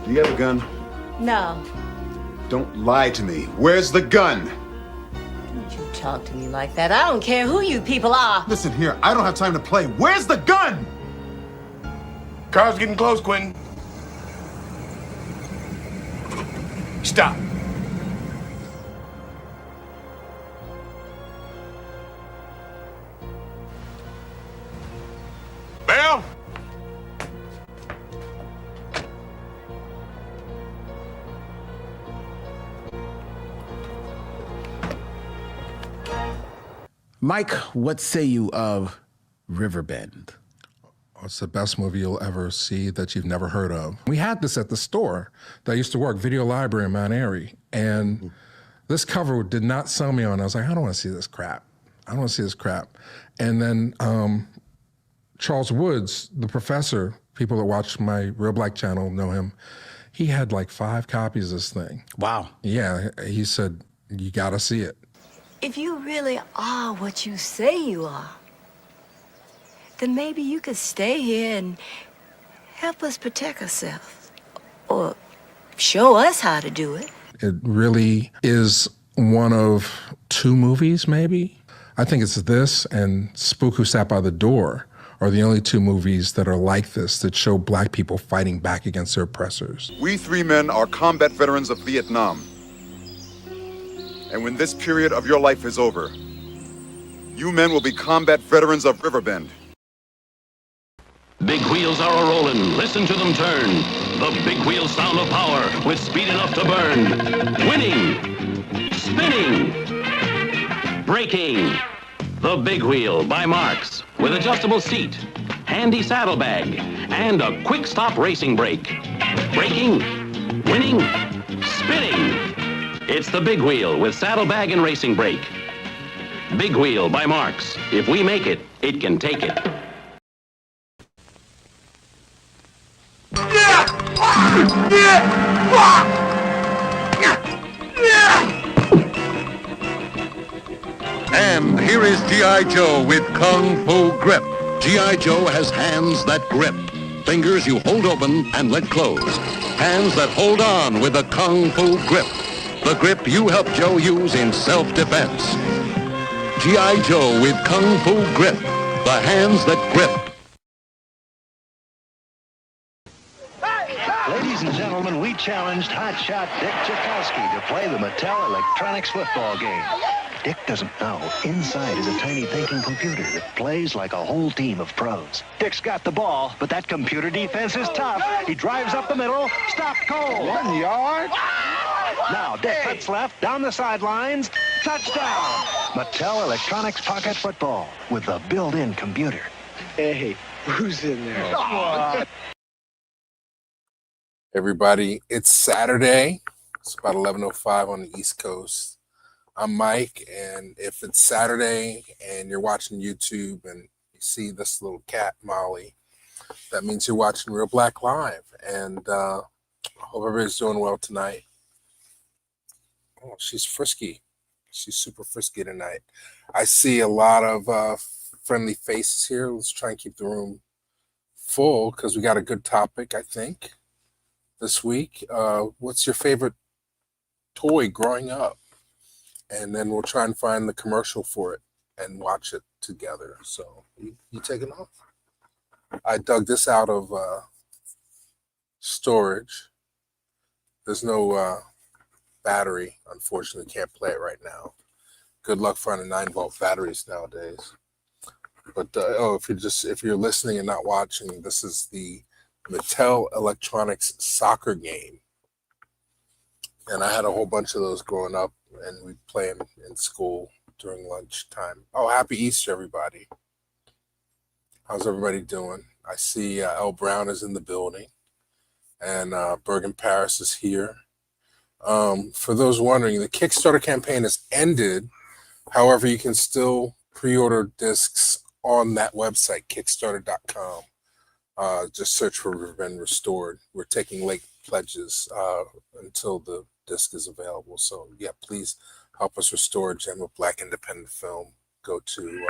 Do you have a gun? No. Don't lie to me. Where's the gun? Don't you talk to me like that. I don't care who you people are. Listen here, I don't have time to play. Where's the gun? Car's getting close, Quentin. Stop. Bell? Mike, what say you of Riverbend? It's the best movie you'll ever see that you've never heard of. We had this at the store that I used to work, Video Library in Mount Airy, and this cover did not sell me on. I was like, I don't want to see this crap. I don't want to see this crap. And then Charles Woods, the professor, people that watch my Reelblack channel know him, he had like 5 copies of this thing. Wow. Yeah, he said, you got to see it. If you really are what you say you are, then maybe you could stay here and help us protect ourselves. Or show us how to do it. It really is one of 2 movies, maybe. I think it's this and Spook Who Sat by the Door are the only 2 movies that are like this, that show black people fighting back against their oppressors. We 3 men are combat veterans of Vietnam. And when this period of your life is over, you men will be combat veterans of Riverbend. Big wheels are a-rollin', listen to them turn. The big wheels sound of power with speed enough to burn. Winning, spinning, braking. The Big Wheel by Marx with adjustable seat, handy saddlebag, and a quick stop racing brake. Braking, winning, spinning. It's the Big Wheel with saddlebag and racing brake. Big Wheel by Marx. If we make it, it can take it. And here is G.I. Joe with Kung Fu Grip. G.I. Joe has hands that grip. Fingers you hold open and let close. Hands that hold on with a Kung Fu Grip. The grip you help Joe use in self-defense. G.I. Joe with Kung Fu Grip. The hands that grip. Ladies and gentlemen, we challenged hotshot Dick Tchaikovsky to play the Mattel Electronics football game. Dick doesn't know inside is a tiny thinking computer that plays like a whole team of pros. Dick's got the ball, but that computer defense is tough. He drives up the middle, stopped cold. 1 yard? Now Dick cuts left, down the sidelines, touchdown. Mattel Electronics Pocket Football with the built-in computer. Hey, who's in there? Come on. Everybody, it's Saturday. It's about 11:05 on the East Coast. I'm Mike, and if it's Saturday and you're watching YouTube and you see this little cat, Molly, that means you're watching Reelblack Live. And I hope everybody's doing well tonight. Oh, she's frisky. She's super frisky tonight. I see a lot of friendly faces here. Let's try and keep the room full because we got a good topic, I think, this week. What's your favorite toy growing up? And then we'll try and find the commercial for it and watch it together. So you taking off? I dug this out of storage. There's no battery, unfortunately. Can't play it right now. Good luck finding 9-volt batteries nowadays. But if you're listening and not watching, this is the Mattel Electronics soccer game. And I had a whole bunch of those growing up, and we'd play them in school during lunchtime. Oh, happy Easter, everybody. How's everybody doing? I see L. Brown is in the building, and Bergen Paris is here. For those wondering, the Kickstarter campaign has ended. However, you can still pre-order discs on that website, kickstarter.com. Just search for Riverbend Restored. We're taking late pledges until the disc is available. So yeah, please help us restore a gem of Black independent film. Go to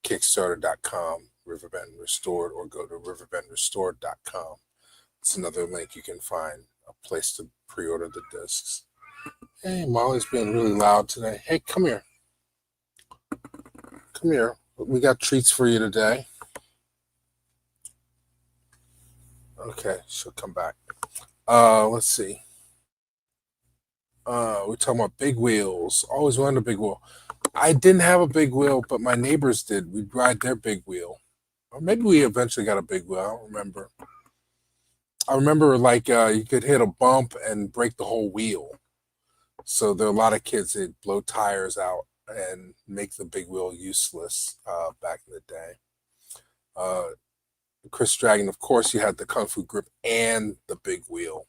kickstarter.com, Riverbend Restored, or go to riverbendrestored.com. It's another link you can find, a place to pre-order the discs. Hey, Molly's being really loud today. Hey, come here. Come here. We got treats for you today. Okay, she'll come back. Let's see. We're talking about big wheels. Always wanted a big wheel. I didn't have a big wheel, but my neighbors did. We'd ride their big wheel. Or maybe we eventually got a big wheel. I don't remember. I remember like you could hit a bump and break the whole wheel. So there are a lot of kids that blow tires out and make the big wheel useless back in the day. Chris Dragon, of course, you had the Kung Fu grip and the big wheel.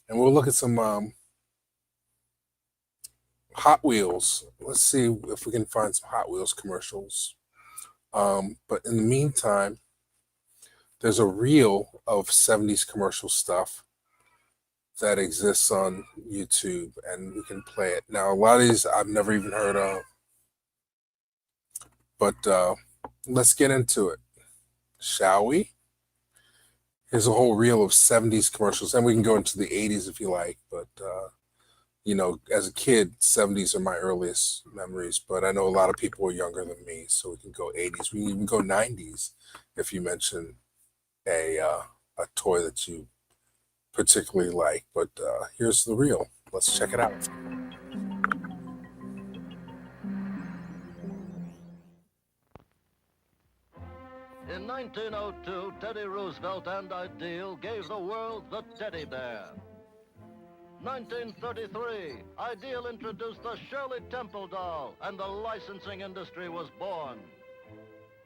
And we'll look at some Hot Wheels. Let's see if we can find some Hot Wheels commercials. But in the meantime, there's a reel of 70s commercial stuff that exists on YouTube, and we can play it. Now, a lot of these I've never even heard of, but let's get into it, shall we? Here's a whole reel of 70s commercials, and we can go into the 80s if you like, but you know, as a kid, 70s are my earliest memories, but I know a lot of people are younger than me, so we can go 80s. We can even go 90s if you mention a toy that you particularly like. But here's the reel. Let's check it out. In 1902, Teddy Roosevelt and Ideal gave the world the teddy bear. 1933, Ideal introduced the Shirley Temple doll, and the licensing industry was born.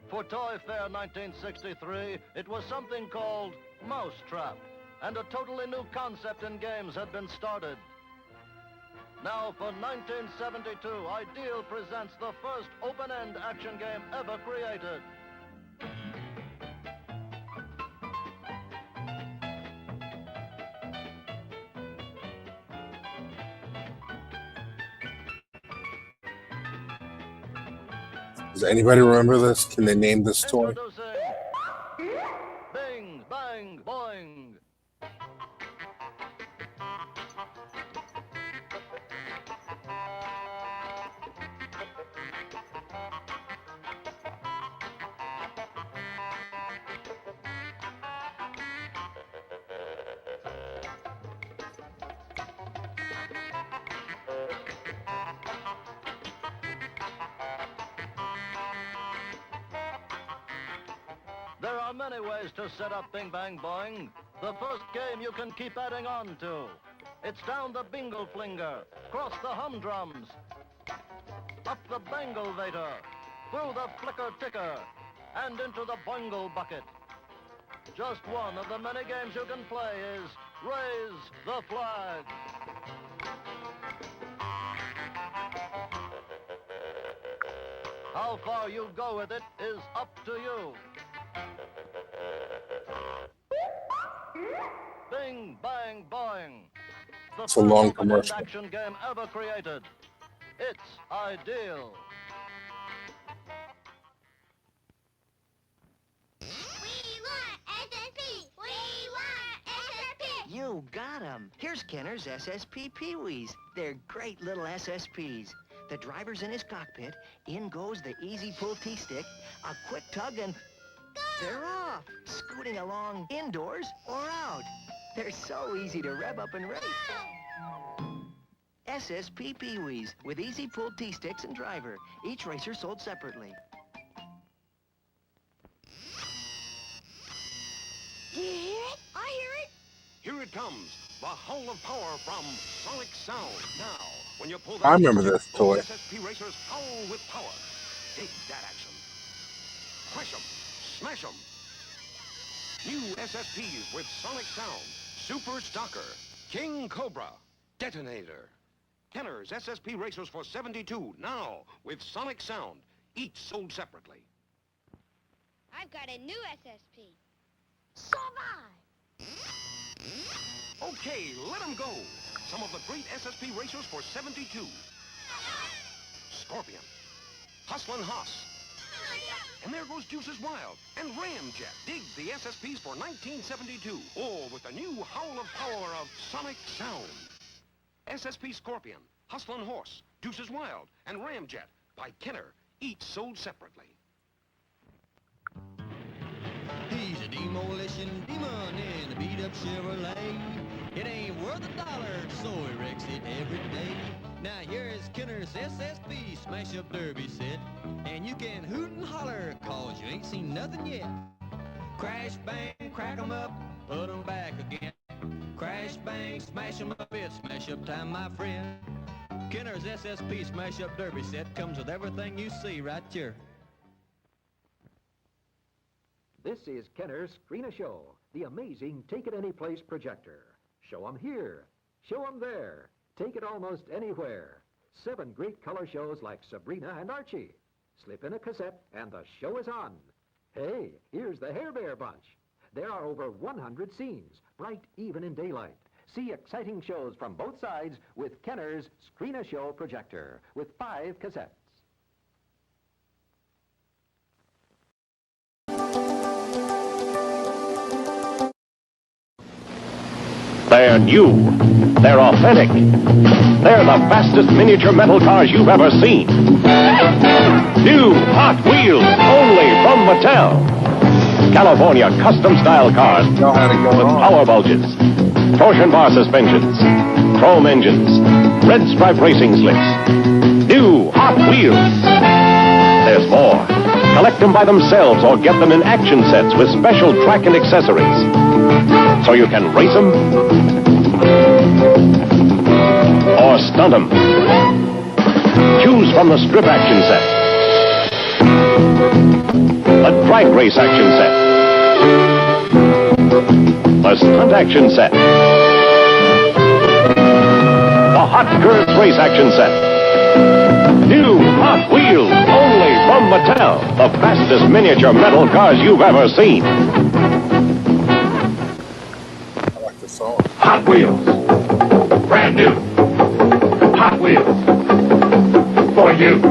For Toy Fair 1963, it was something called Mousetrap, and a totally new concept in games had been started. Now for 1972, Ideal presents the first open-end action game ever created. Does anybody remember this? Can they name this toy? Bing, bang, boing. There are many ways to set up Bing Bang Boing. The first game you can keep adding on to. It's down the bingle flinger, cross the humdrums, up the banglevator, through the flicker ticker, and into the boingle bucket. Just one of the many games you can play is Raise the Flag. How far you go with it is up to you. Bing, bang, boing. It's a long first commercial. action game ever created. It's Ideal. You got 'em. Here's Kenner's SSP Pee-wees. They're great little SSPs. The driver's in his cockpit. In goes the easy pull T-stick. A quick tug and they're off, scooting along indoors or out. They're so easy to rev up and race. SSP Pee-wees with easy pull T-sticks and driver. Each racer sold separately. Do you hear it? I hear it. Here it comes, the howl of power from Sonic Sound. Now, when you pull I remember trigger, this toy. SSP racers howl with power. Take that action. Crush 'em, smash 'em. New SSPs with Sonic Sound. Super Stalker, King Cobra, Detonator. Kenner's SSP racers for $72 now with Sonic Sound, each sold separately. I've got a new SSP. Survive! Okay, let 'em go. Some of the great SSP racers for $72. Scorpion, Hustlin' Hoss, And there goes Juices Wild and Ramjet. Dig the SSPs for 1972. All with the new howl of power of sonic sound. SSP Scorpion, Hustlin' Horse, Juices Wild, and Ramjet by Kenner, each sold separately. He's a demolition demon in a beat-up Chevrolet. It ain't worth $1, so he wrecks it every day. Now here's Kenner's SSP smash-up derby set. And you can hoot and holler, cause you ain't seen nothing yet. Crash, bang, crack 'em up, put 'em back again. Crash, bang, smash 'em up, it's smash-up time, my friend. Kenner's SSP smash-up derby set comes with everything you see right here. This is Kenner's Screen a Show, the amazing take-it-any-place projector. Show 'em here, show 'em there, take it almost anywhere. 7 great color shows like Sabrina and Archie. Slip in a cassette and the show is on. Hey, here's the Hair Bear Bunch. There are over 100 scenes, bright even in daylight. See exciting shows from both sides with Kenner's Screen a Show projector with 5 cassettes. They're new. They're authentic. They're the fastest miniature metal cars you've ever seen. New Hot Wheels, only from Mattel. California custom-style cars with power bulges, torsion bar suspensions, chrome engines, red stripe racing slicks. New Hot Wheels. There's more. Collect them by themselves or get them in action sets with special track and accessories. So you can race them or stunt them. Choose from the strip action set, the drag race action set, the stunt action set, the hot curves race action set. New Hot Wheels, only from Mattel, the fastest miniature metal cars you've ever seen. Hot Wheels. Brand new. Hot Wheels. For you.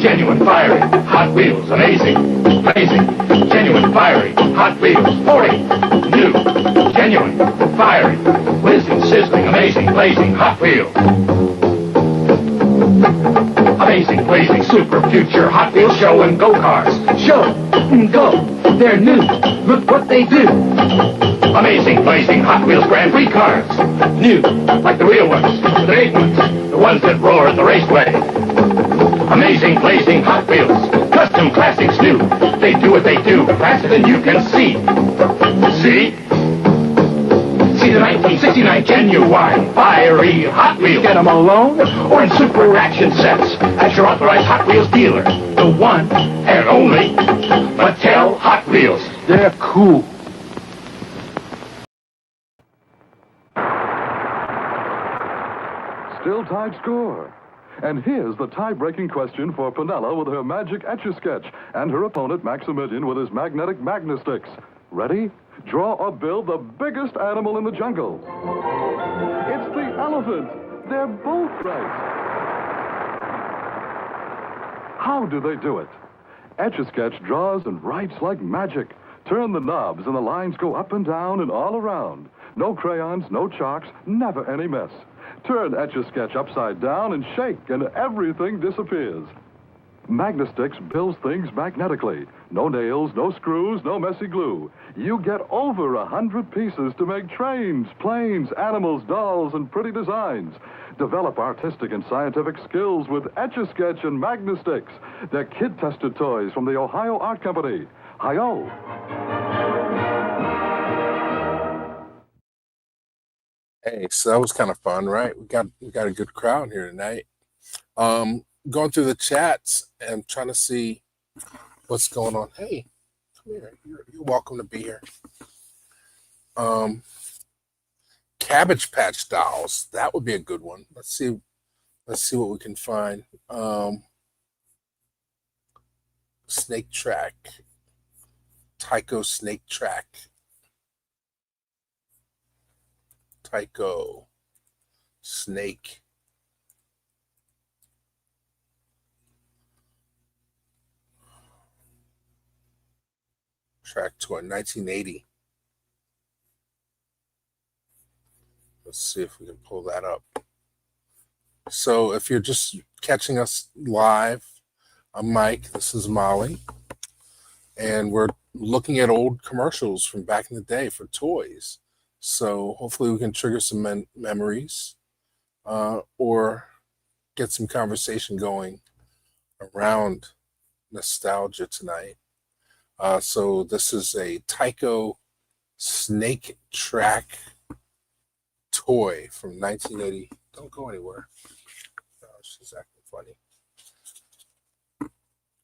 Genuine fiery. Hot Wheels. Amazing. Amazing. Genuine fiery. Hot Wheels. 40. New. Genuine. Fiery. Whizzing, sizzling, amazing, blazing. Hot Wheels. Amazing, blazing, super future Hot Wheels show and go cars. Show and go. They're new. Look what they do. Amazing, blazing Hot Wheels Grand Prix cars. New, like the real ones, the big ones, the ones that roar at the raceway. Amazing, blazing Hot Wheels. Custom classics new. They do what they do faster than you can see. See? See the 1969 genuine, fiery Hot Wheels. Get them alone or in super action sets at your authorized Hot Wheels dealer. The one and only Mattel Hot Wheels. They're cool. Still tied score. And here's the tie-breaking question for Penella with her magic Etch-a-Sketch and her opponent Maximilian with his magnetic Magnasticks. Ready? Draw or build the biggest animal in the jungle. It's the elephant. They're both right. How do they do it? Etch-a-Sketch draws and writes like magic. Turn the knobs and the lines go up and down and all around. No crayons, no chalks, never any mess. Turn Etch-a-Sketch upside down and shake, and everything disappears. Magnasticks builds things magnetically. No nails, no screws, no messy glue. You get over 100 pieces to make trains, planes, animals, dolls, and pretty designs. Develop artistic and scientific skills with Etch-a-Sketch and Magnasticks. They're kid-tested toys from the Ohio Art Company. Hi-yo! Hey, so that was kind of fun, right? We got a good crowd here tonight. Going through the chats and trying to see what's going on. Hey, come here. You're welcome to be here. Cabbage Patch dolls. That would be a good one. Let's see what we can find. Snake Track. Tyco Snake Track. Tyco Snake. Track toy, 1980. Let's see if we can pull that up. So if you're just catching us live, I'm Mike, this is Molly, and we're looking at old commercials from back in the day for toys. So hopefully we can trigger some memories or get some conversation going around nostalgia tonight. So this is a Tyco snake track toy from 1980. Don't go anywhere. Oh, she's acting funny.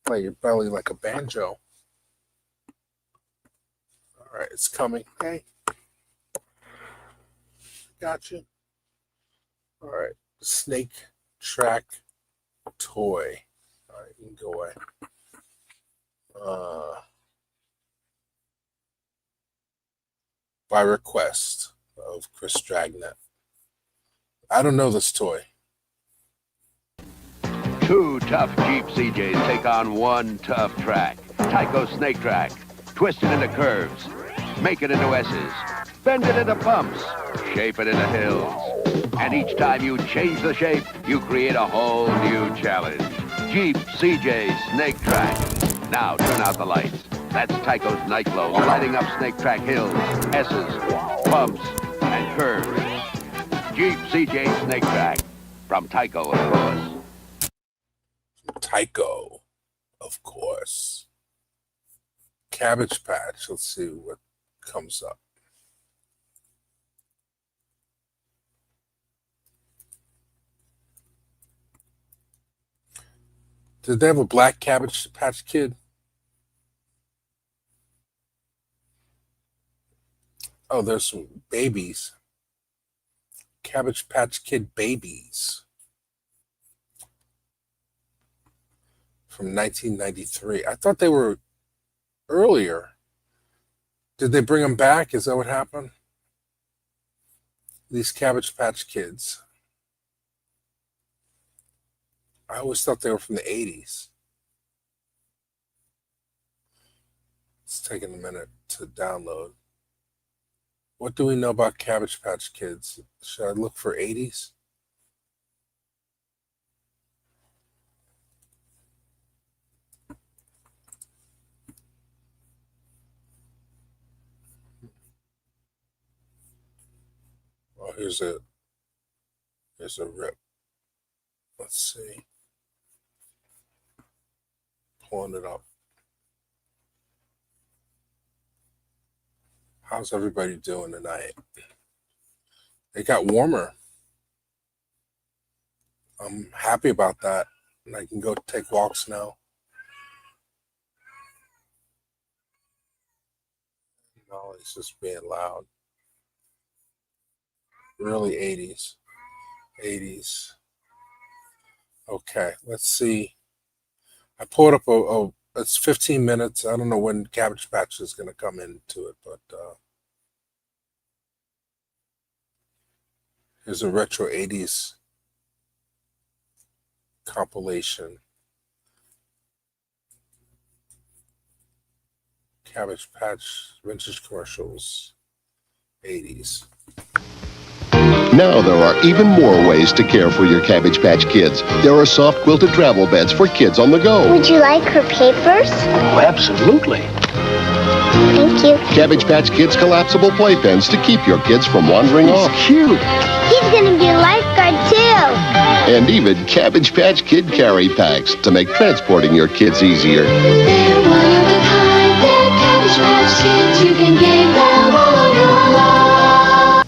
Play your belly like a banjo. All right, it's coming. Hey. Gotcha. All right, snake track toy. All right, you can go away. By request of Chris Dragnet. I don't know this toy. Two tough Jeep CJs take on one tough track. Tyco Snake Track. Twist it into curves. Make it into S's. Bend it into bumps. Shape it into hills. And each time you change the shape, you create a whole new challenge. Jeep CJ Snake Track. Now turn out the lights. That's Tyco's night glow, lighting up Snake Track hills, S's, bumps, and curves. Jeep CJ Snake Track. From Tyco, of course. Tyco, of course. Cabbage Patch. Let's see what comes up. Did they have a black Cabbage Patch Kid? Oh, there's some babies. Cabbage Patch Kid babies. From 1993. I thought they were earlier. Did they bring them back? Is that what happened? These Cabbage Patch Kids. I always thought they were from the 80s. It's taking a minute to download. What do we know about Cabbage Patch Kids? Should I look for 80s? Oh, here's a rip. Let's see. Pulling it up. How's everybody doing tonight? It got warmer. I'm happy about that. And I can go take walks now. No, it's just being loud. Really 80s. 80s. Okay, let's see. I pulled up it's 15 minutes. I don't know when Cabbage Patch is going to come into it, but here's a retro 80s compilation. Cabbage Patch vintage commercials, 80s. Now there are even more ways to care for your Cabbage Patch Kids. There are soft quilted travel beds for kids on the go. Would you like her papers? Oh, absolutely. Thank you. Cabbage Patch Kids collapsible playpens to keep your kids from wandering off. Cute. He's gonna be a lifeguard too. And even Cabbage Patch Kid carry packs to make transporting your kids easier. They're one of a kind. They're Cabbage Patch Kids. You can give them all your love.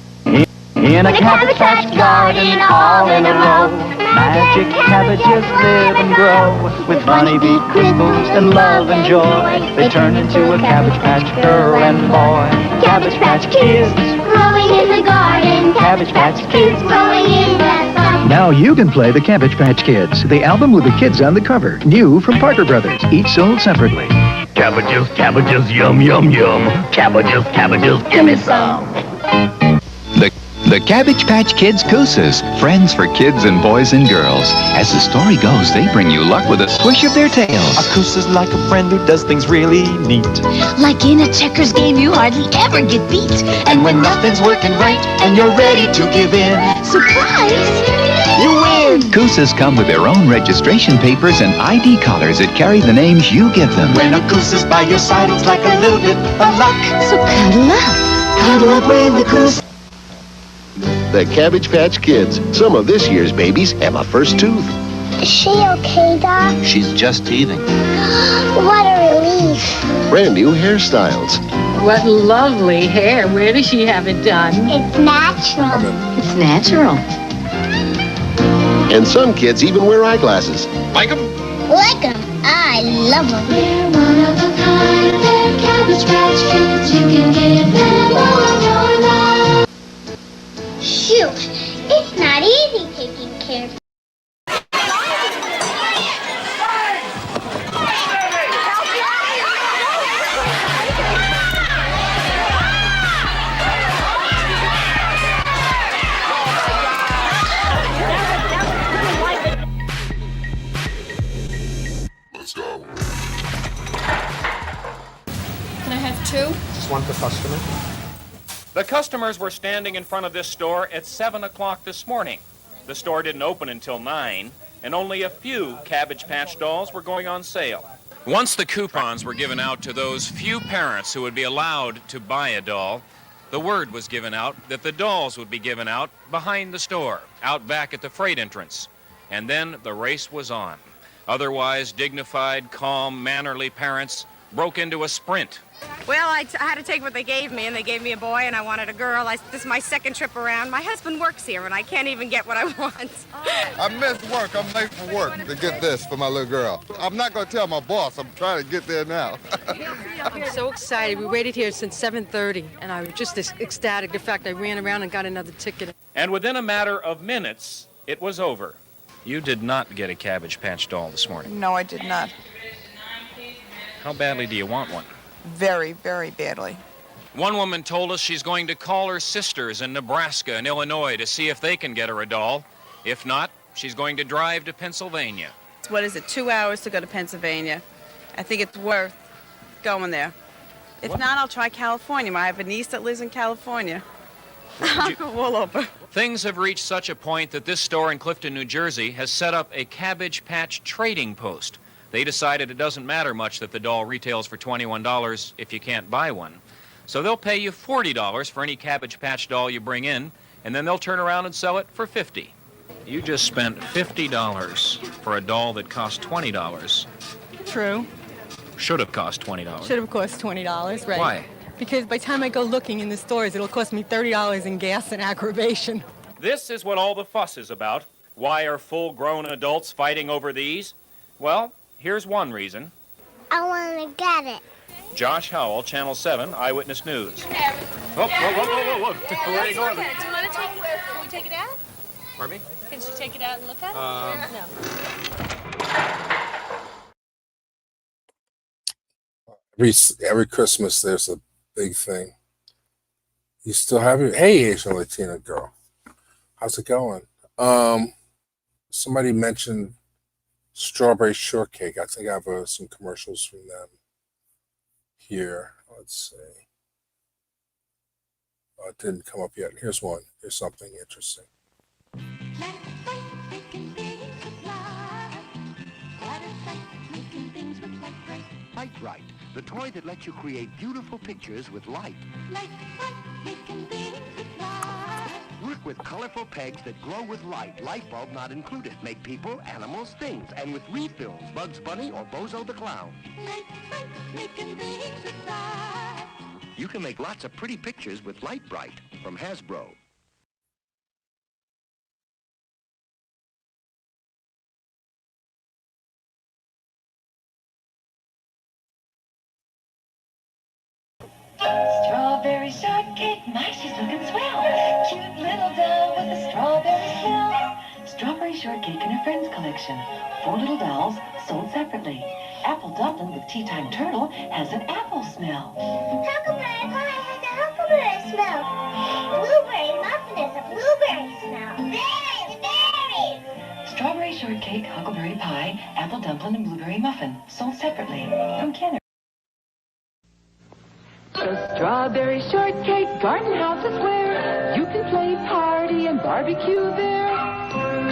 In a Cabbage Patch garden, all in a row, magic cabbages live and grow. With honeybee crinkles and love and joy, they turn into a Cabbage Patch girl and boy. Cabbage Patch Kids growing in the garden. Cabbage Patch Kids growing in the sun. Now you can play the Cabbage Patch Kids, the album with the kids on the cover. New from Parker Brothers, each sold separately. Cabbages, cabbages, yum, yum, yum. Cabbages, cabbages, give me some. The Cabbage Patch Kids Koosas, friends for kids and boys and girls. As the story goes, they bring you luck with a swish of their tails. A Koosa's like a friend who does things really neat. Like in a checkers game, you hardly ever get beat. And when nothing's working right and you're ready to give in, Surprise! you win! Koosas come with their own registration papers and ID collars that carry the names you give them. When a Koosa's by your side, it's like a little bit of luck. So cuddle up. Cuddle up with the Koosa. The Cabbage Patch Kids. Some of this year's babies have a first tooth. Is she okay, Doc? She's just teething. What a relief. Brand new hairstyles. What lovely hair. Where does she have it done? It's natural. It's natural. And some kids even wear eyeglasses. Like 'em? Like them. I love them. They're one of a kind. They're Cabbage Patch Kids. You can give them all your love. Shoot, it's not easy taking care of. Let's go. Can I have two? Just want the customer. The customers were standing in front of this store at 7 o'clock this morning. The store didn't open until 9, and only a few Cabbage Patch dolls were going on sale. Once the coupons were given out to those few parents who would be allowed to buy a doll, the word was given out that the dolls would be given out behind the store, out back at the freight entrance. And then the race was on. Otherwise dignified, calm, mannerly parents broke into a sprint. Well, I had to take what they gave me, and they gave me a boy, and I wanted a girl. This is my second trip around. My husband works here, and I can't even get what I want. I missed work. I'm late for work to get this for my little girl. I'm not going to tell my boss. I'm trying to get there now. I'm so excited. We waited here since 7:30, and I was just ecstatic. In fact, I ran around and got another ticket. And within a matter of minutes, it was over. You did not get a Cabbage Patch doll this morning. No, I did not. How badly do you want one? Very, very badly. One woman told us she's going to call her sisters in Nebraska and Illinois to see if they can get her a doll. If not, she's going to drive to Pennsylvania. What is it, 2 hours to go to Pennsylvania? I think it's worth going there. If not, I'll try California. I have a niece that lives in California. I'll go all over. Things have reached such a point that this store in Clifton, New Jersey has set up a Cabbage Patch trading post. They decided it doesn't matter much that the doll retails for $21 if you can't buy one. So they'll pay you $40 for any Cabbage Patch doll you bring in, and then they'll turn around and sell it for $50. You just spent $50 for a doll that cost $20. True. Should have cost $20. Should have cost $20, right? Why? Because by the time I go looking in the stores, it'll cost me $30 in gas and aggravation. This is what all the fuss is about. Why are full-grown adults fighting over these? Well, here's one reason. I want to get it. Josh Howell, Channel 7, Eyewitness News. Whoa. Where are you going? Do you want to take it? Can we take it out? Pardon me? Can she take it out and look at it? No. Every Christmas there's a big thing. You still have it? Hey, Asian Latina girl, how's it going? Somebody mentioned Strawberry Shortcake. I think I have some commercials from them here. Let's see. It didn't come up yet. Here's one. Here's something interesting. Light Bright, the toy that lets you create beautiful pictures with light. Work with colorful pegs that glow with light. Light bulb not included. Make people, animals, things. And with refills, Bugs Bunny or Bozo the Clown. You can make lots of pretty pictures with Light Bright from Hasbro. Strawberry shortcake, my, she's looking swell. Cute little doll with a strawberry smell. Strawberry shortcake in her friends collection. 4 little dolls sold separately. Apple dumpling with tea time turtle has an apple smell. Huckleberry pie has a huckleberry smell. Blueberry muffin is a blueberry shortcake, huckleberry pie, apple dumpling, and blueberry muffin, sold separately from Kenner. The Strawberry Shortcake Garden House is where you can play party and barbecue there.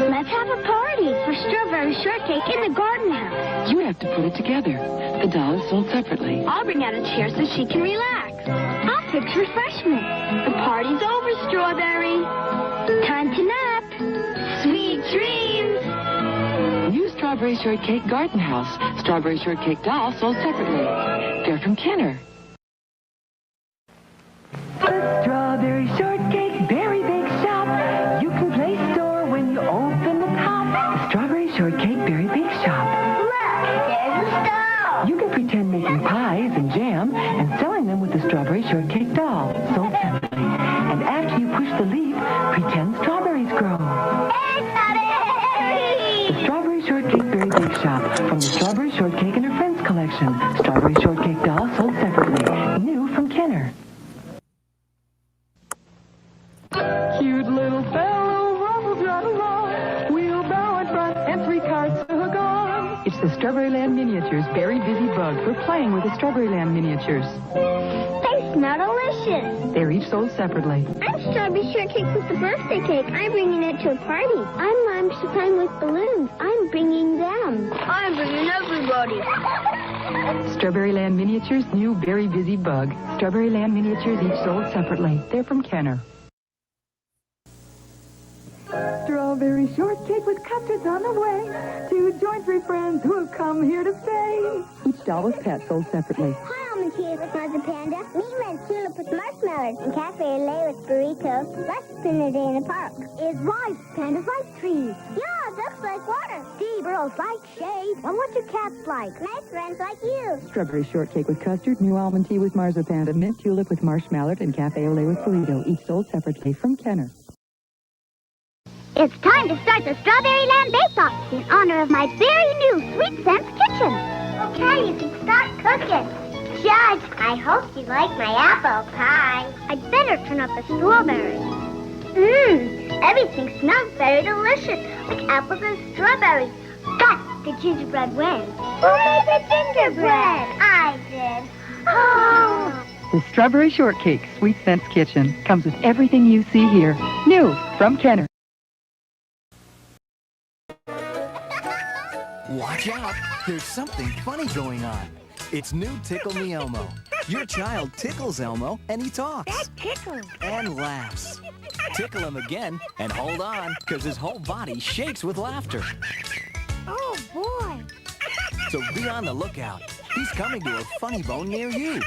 Let's have a party for Strawberry Shortcake in the garden house. You have to put it together. The doll is sold separately. I'll bring out a chair so she can relax. I'll fix refreshments. The party's over, Strawberry. Time to nap. Sweet dreams. New Strawberry Shortcake Garden House. Strawberry Shortcake doll sold separately. They're from Kenner. The Strawberry Shortcake Berry Bake Shop. You can play store when you open the top. The Strawberry Shortcake Berry Bake Shop. Look, there's the stove. You can pretend making pies and jam and selling them with the Strawberry Shortcake doll, sold separately. And after you push the leaf, pretend strawberries grow. The Strawberry Shortcake Berry Bake Shop from the Strawberry Shortcake and Her Friends collection. Strawberry Shortcake doll sold separately. New from Kenner. Cute little fellow, ruffles right along, wheelbarrow in front and 3 carts to hook on. It's the Strawberryland Miniatures Berry Busy Bug. We're playing with the Strawberryland Miniatures. They smell delicious. They're each sold separately. I'm Strawberry Shortcake with the birthday cake. I'm bringing it to a party. I'm Lime Supreme with balloons. I'm bringing them. I'm bringing everybody. Strawberryland Miniatures New Berry Busy Bug. Strawberryland Miniatures each sold separately. They're from Kenner. Strawberry shortcake with custards on the way. 2 joint-free friends who have come here to stay. Each doll was pet sold separately. Hi, almond cheese with Mother Panda. Meat tulip with marshmallows. And cafe au lait with burrito. Let's spend a day in the park. Is rice. Pandas like trees. Yeah, ducks like water. Zebras like shade. And what do cats like? Nice friends like you. Strawberry shortcake with custard, new almond tea with marzipan, mint julep with marshmallow, and cafe au lait with burrito. Each sold separately from Kenner. It's time to start the Strawberryland Bake-Off in honor of my very new Sweet Sense kitchen. Okay, you can start cooking. Judge, I hope you like my apple pie. I'd better turn up the strawberries. Everything smells very delicious, like apples and strawberries. But the gingerbread wins. Who made the gingerbread? I did. Oh. The Strawberry Shortcake Sweet Sense Kitchen comes with everything you see here. New from Kenner. Watch out, there's something funny going on. It's new Tickle Me Elmo. Your child tickles Elmo and he talks. That tickles. And laughs. Tickle him again and hold on, because his whole body shakes with laughter. Oh, boy. So be on the lookout. He's coming to a funny bone near you.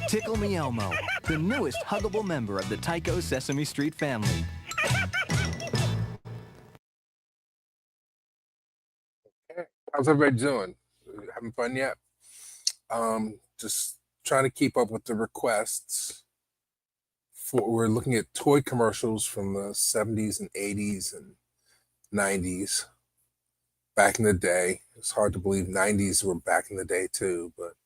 Tickle Me Elmo, the newest huggable member of the Tyco Sesame Street family. How's everybody doing? Having fun yet? Just trying to keep up with the requests. We're looking at toy commercials from the 70s and 80s and 90s. Back in the day. It's hard to believe 90s were back in the day too, but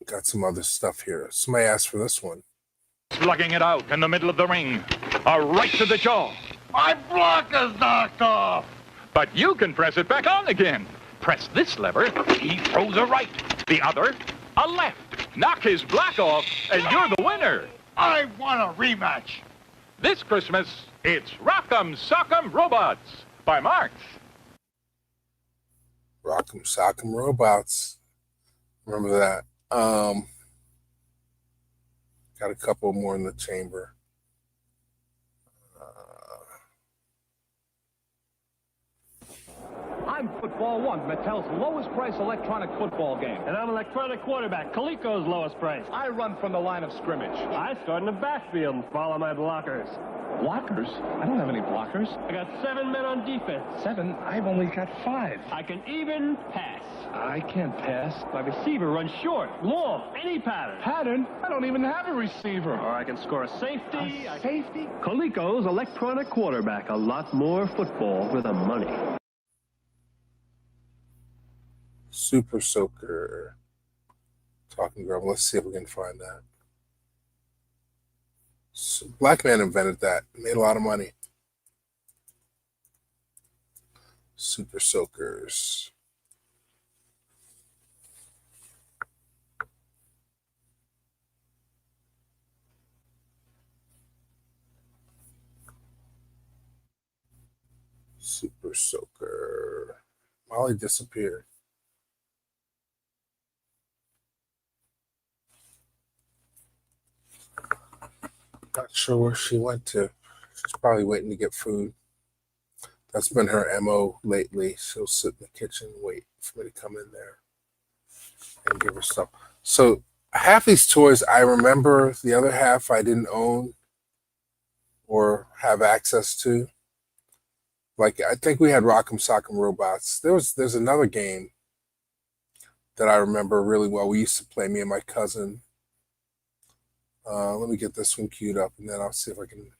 got some other stuff here. Somebody asked for this one. Slugging it out in the middle of the ring. A right to the jaw. My block is knocked off. But you can press it back on again. Press this lever, he throws a right. The other, a left. Knock his block off, and you're the winner. I want a rematch. This Christmas, it's Rock'em Sock'em Robots by Marx. Rock'em Sock'em Robots. Remember that. Got a couple more in the chamber. I'm Football One, Mattel's lowest price electronic football game. And I'm electronic quarterback, Coleco's lowest price. I run from the line of scrimmage. I start in the backfield and follow my blockers. Blockers? I don't have any blockers. I got 7 men on defense. 7? I've only got 5. I can even pass. I can't pass. My receiver runs short, long, any pattern. Pattern? I don't even have a receiver. Or I can score a safety. Safety? Coleco's electronic quarterback. A lot more football for the money. Super Soaker. Talking Grub. Let's see if we can find that. So black man invented that. Made a lot of money. Super soakers. Super soaker. Molly disappeared. Not sure where she went to. She's probably waiting to get food. That's been her MO lately. She'll sit in the kitchen and wait for me to come in there and give her stuff. So half these toys I remember, the other half I didn't own or have access to. Like, I think we had Rock'em Sock'em Robots. There's another game that I remember really well. We used to play, me and my cousin. Let me get this one queued up, and then I'll see if I can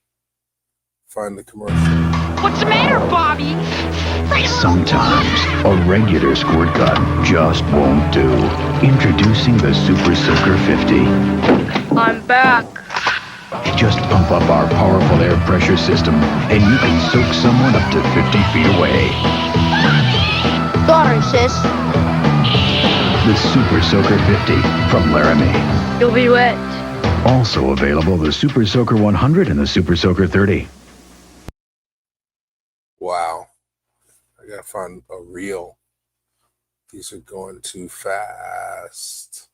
find the commercial. What's the matter, Bobby? Sometimes a regular squirt gun just won't do. Introducing the Super Soaker 50. I'm back. Just pump up our powerful air pressure system, and you can soak someone up to 50 feet away. Got her, sis. The Super Soaker 50 from Laramie. You'll be wet. Also available, the Super Soaker 100 and the Super Soaker 30. Wow. I gotta find a reel. These are going too fast.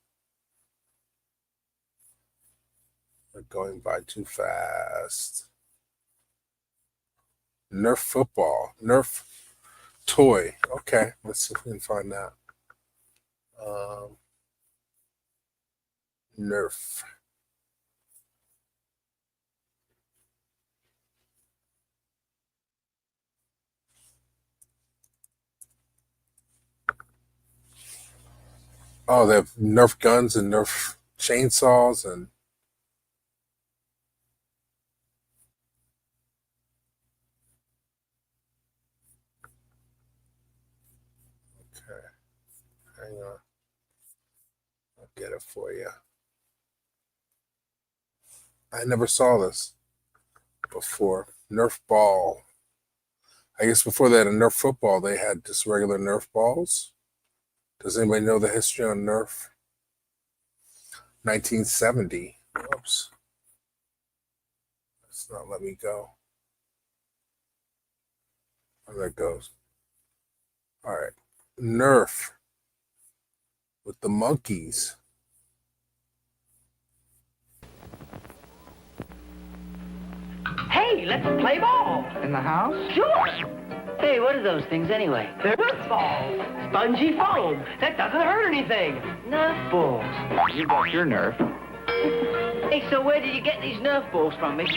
They're going by too fast. Nerf football. Nerf toy. Okay, let's see if we can find that. Nerf. Oh, they have Nerf guns and Nerf chainsaws and okay. Hang on. I'll get it for you. I never saw this before. Nerf ball. I guess before they had a Nerf football, they had just regular Nerf balls. Does anybody know the history on Nerf? 1970. Whoops. Let's not let me go. Oh, there it goes. All right. Nerf with the monkeys. Hey, let's play ball. In the house? Sure. Hey, what are those things anyway? They're Nerf balls. Spongy foam. That doesn't hurt anything. Nerf balls. You got your Nerf. Hey, so where did you get these Nerf balls from, Miss?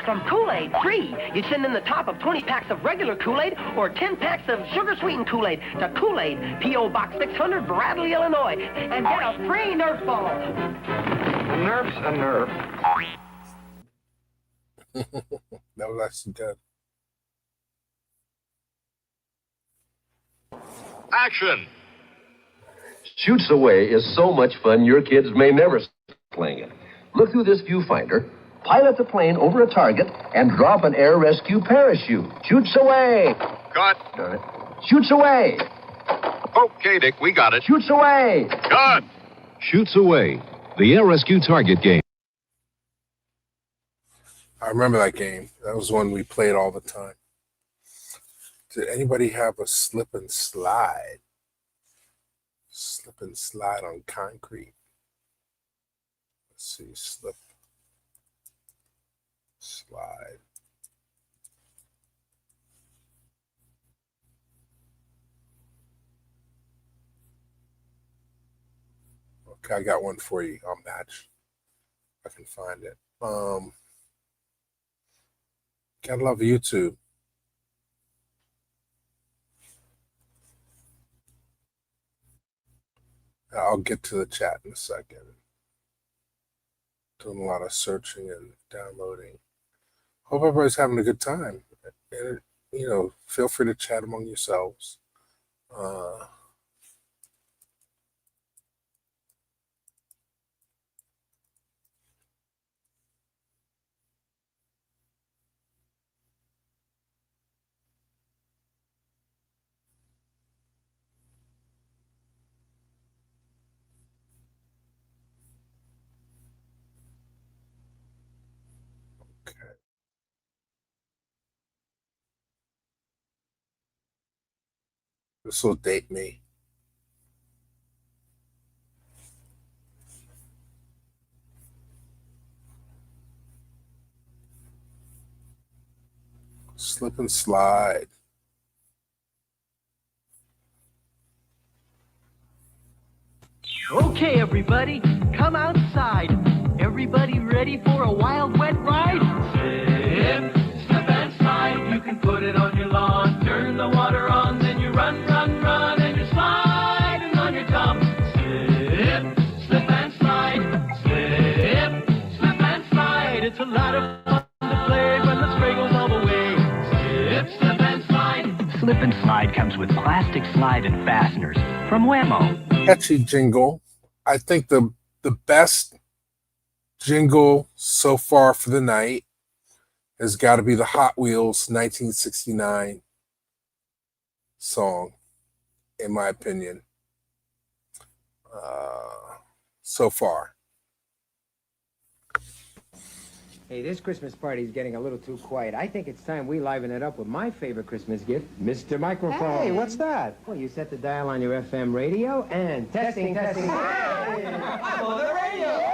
From Kool-Aid, free. You send in the top of 20 packs of regular Kool-Aid or 10 packs of sugar-sweetened Kool-Aid to Kool-Aid, P.O. Box 600, Bradley, Illinois, and get a free Nerf ball. A Nerf's a Nerf. That was actually good. Action! Shoots Away is so much fun your kids may never stop playing it. Look through this viewfinder, pilot the plane over a target, and drop an air rescue parachute. Shoots Away! Cut. Darn it. Shoots Away! Okay, Dick, we got it. Shoots Away! Cut. Shoots Away, the air rescue target game. I remember that game. That was one we played all the time. Did anybody have a slip and slide? Slip and slide on concrete. Let's see, slip, slide. Okay, I got one for you. I'll match. I can find it. Gotta love YouTube. I'll get to the chat in a second. Doing a lot of searching and downloading. Hope everybody's having a good time. And, you know, feel free to chat among yourselves. This will date me. Slip and slide. Okay, everybody, come outside. Everybody ready for a wild, wet ride? Slip and slide. You can put it on your lawn. Turn the water on, then you run, run, run, and you're sliding on your tum. Slip and slide. Slip and slide. It's a lot of fun to play when the spray goes all the way. Slip and slide. Slip and Slide comes with plastic slide and fasteners from Whammo. Catchy jingle. I think the best jingle so far for the night has got to be the Hot Wheels 1969 song, in my opinion. So far. Hey, this Christmas party is getting a little too quiet. I think it's time we liven it up with my favorite Christmas gift, Mr. Microphone. Hey, what's that? Well, you set the dial on your FM radio and testing. I'm on the radio.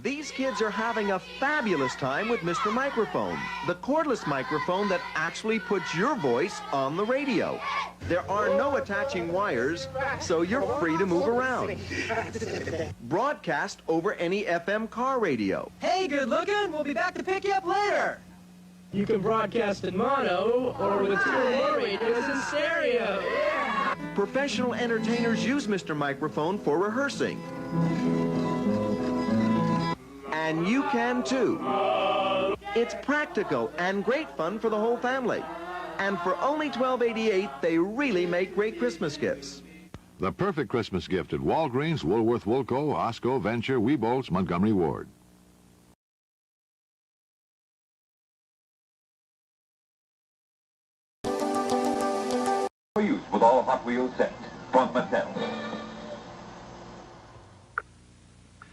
These kids are having a fabulous time with Mr. Microphone, the cordless microphone that actually puts your voice on the radio. There are no attaching wires, so you're free to move around. Broadcast over any FM car radio. Hey, good looking. We'll be back to pick you up later. You can broadcast in mono or with two or more radios in stereo. Professional entertainers use Mr. Microphone for rehearsing. And you can too. It's practical and great fun for the whole family. And for only $12.88, they really make great Christmas gifts. The perfect Christmas gift at Walgreens, Woolworth, Woolco, Osco, Venture, Weebolts, Montgomery Ward. For use with all Hot Wheels sets from Mattel.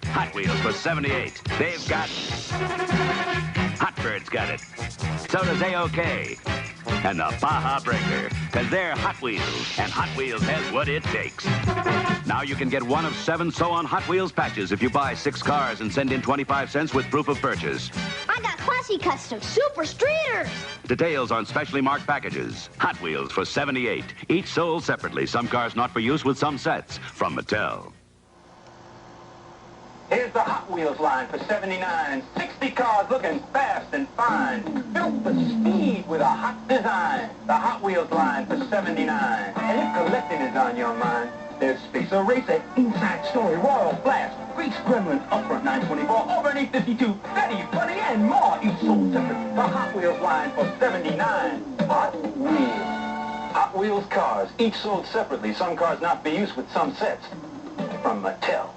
Hot Wheels for 78. They've got... Hot Bird's got it. So does A-OK. And the Baja Breaker, because they're Hot Wheels, and Hot Wheels has what it takes. Now you can get one of 7 sew-on Hot Wheels patches if you buy 6 cars and send in 25 cents with proof of purchase. I got classy custom super streeters. Details on specially marked packages. Hot Wheels for 78. Each sold separately. Some cars not for use with some sets. From Mattel. Here's the Hot Wheels line for 79. 60 cars looking fast and fine. Built for speed with a hot design. The Hot Wheels line for 79. And if collecting is on your mind, there's Spacer Racer, Inside Story, Royal Blast, Grease Gremlin, Upfront 924, Over 852, Betty, Bunny, and more. Each sold separate. The Hot Wheels line for 79. Hot Wheels. Hot Wheels cars, each sold separately. Some cars not be used with some sets. From Mattel.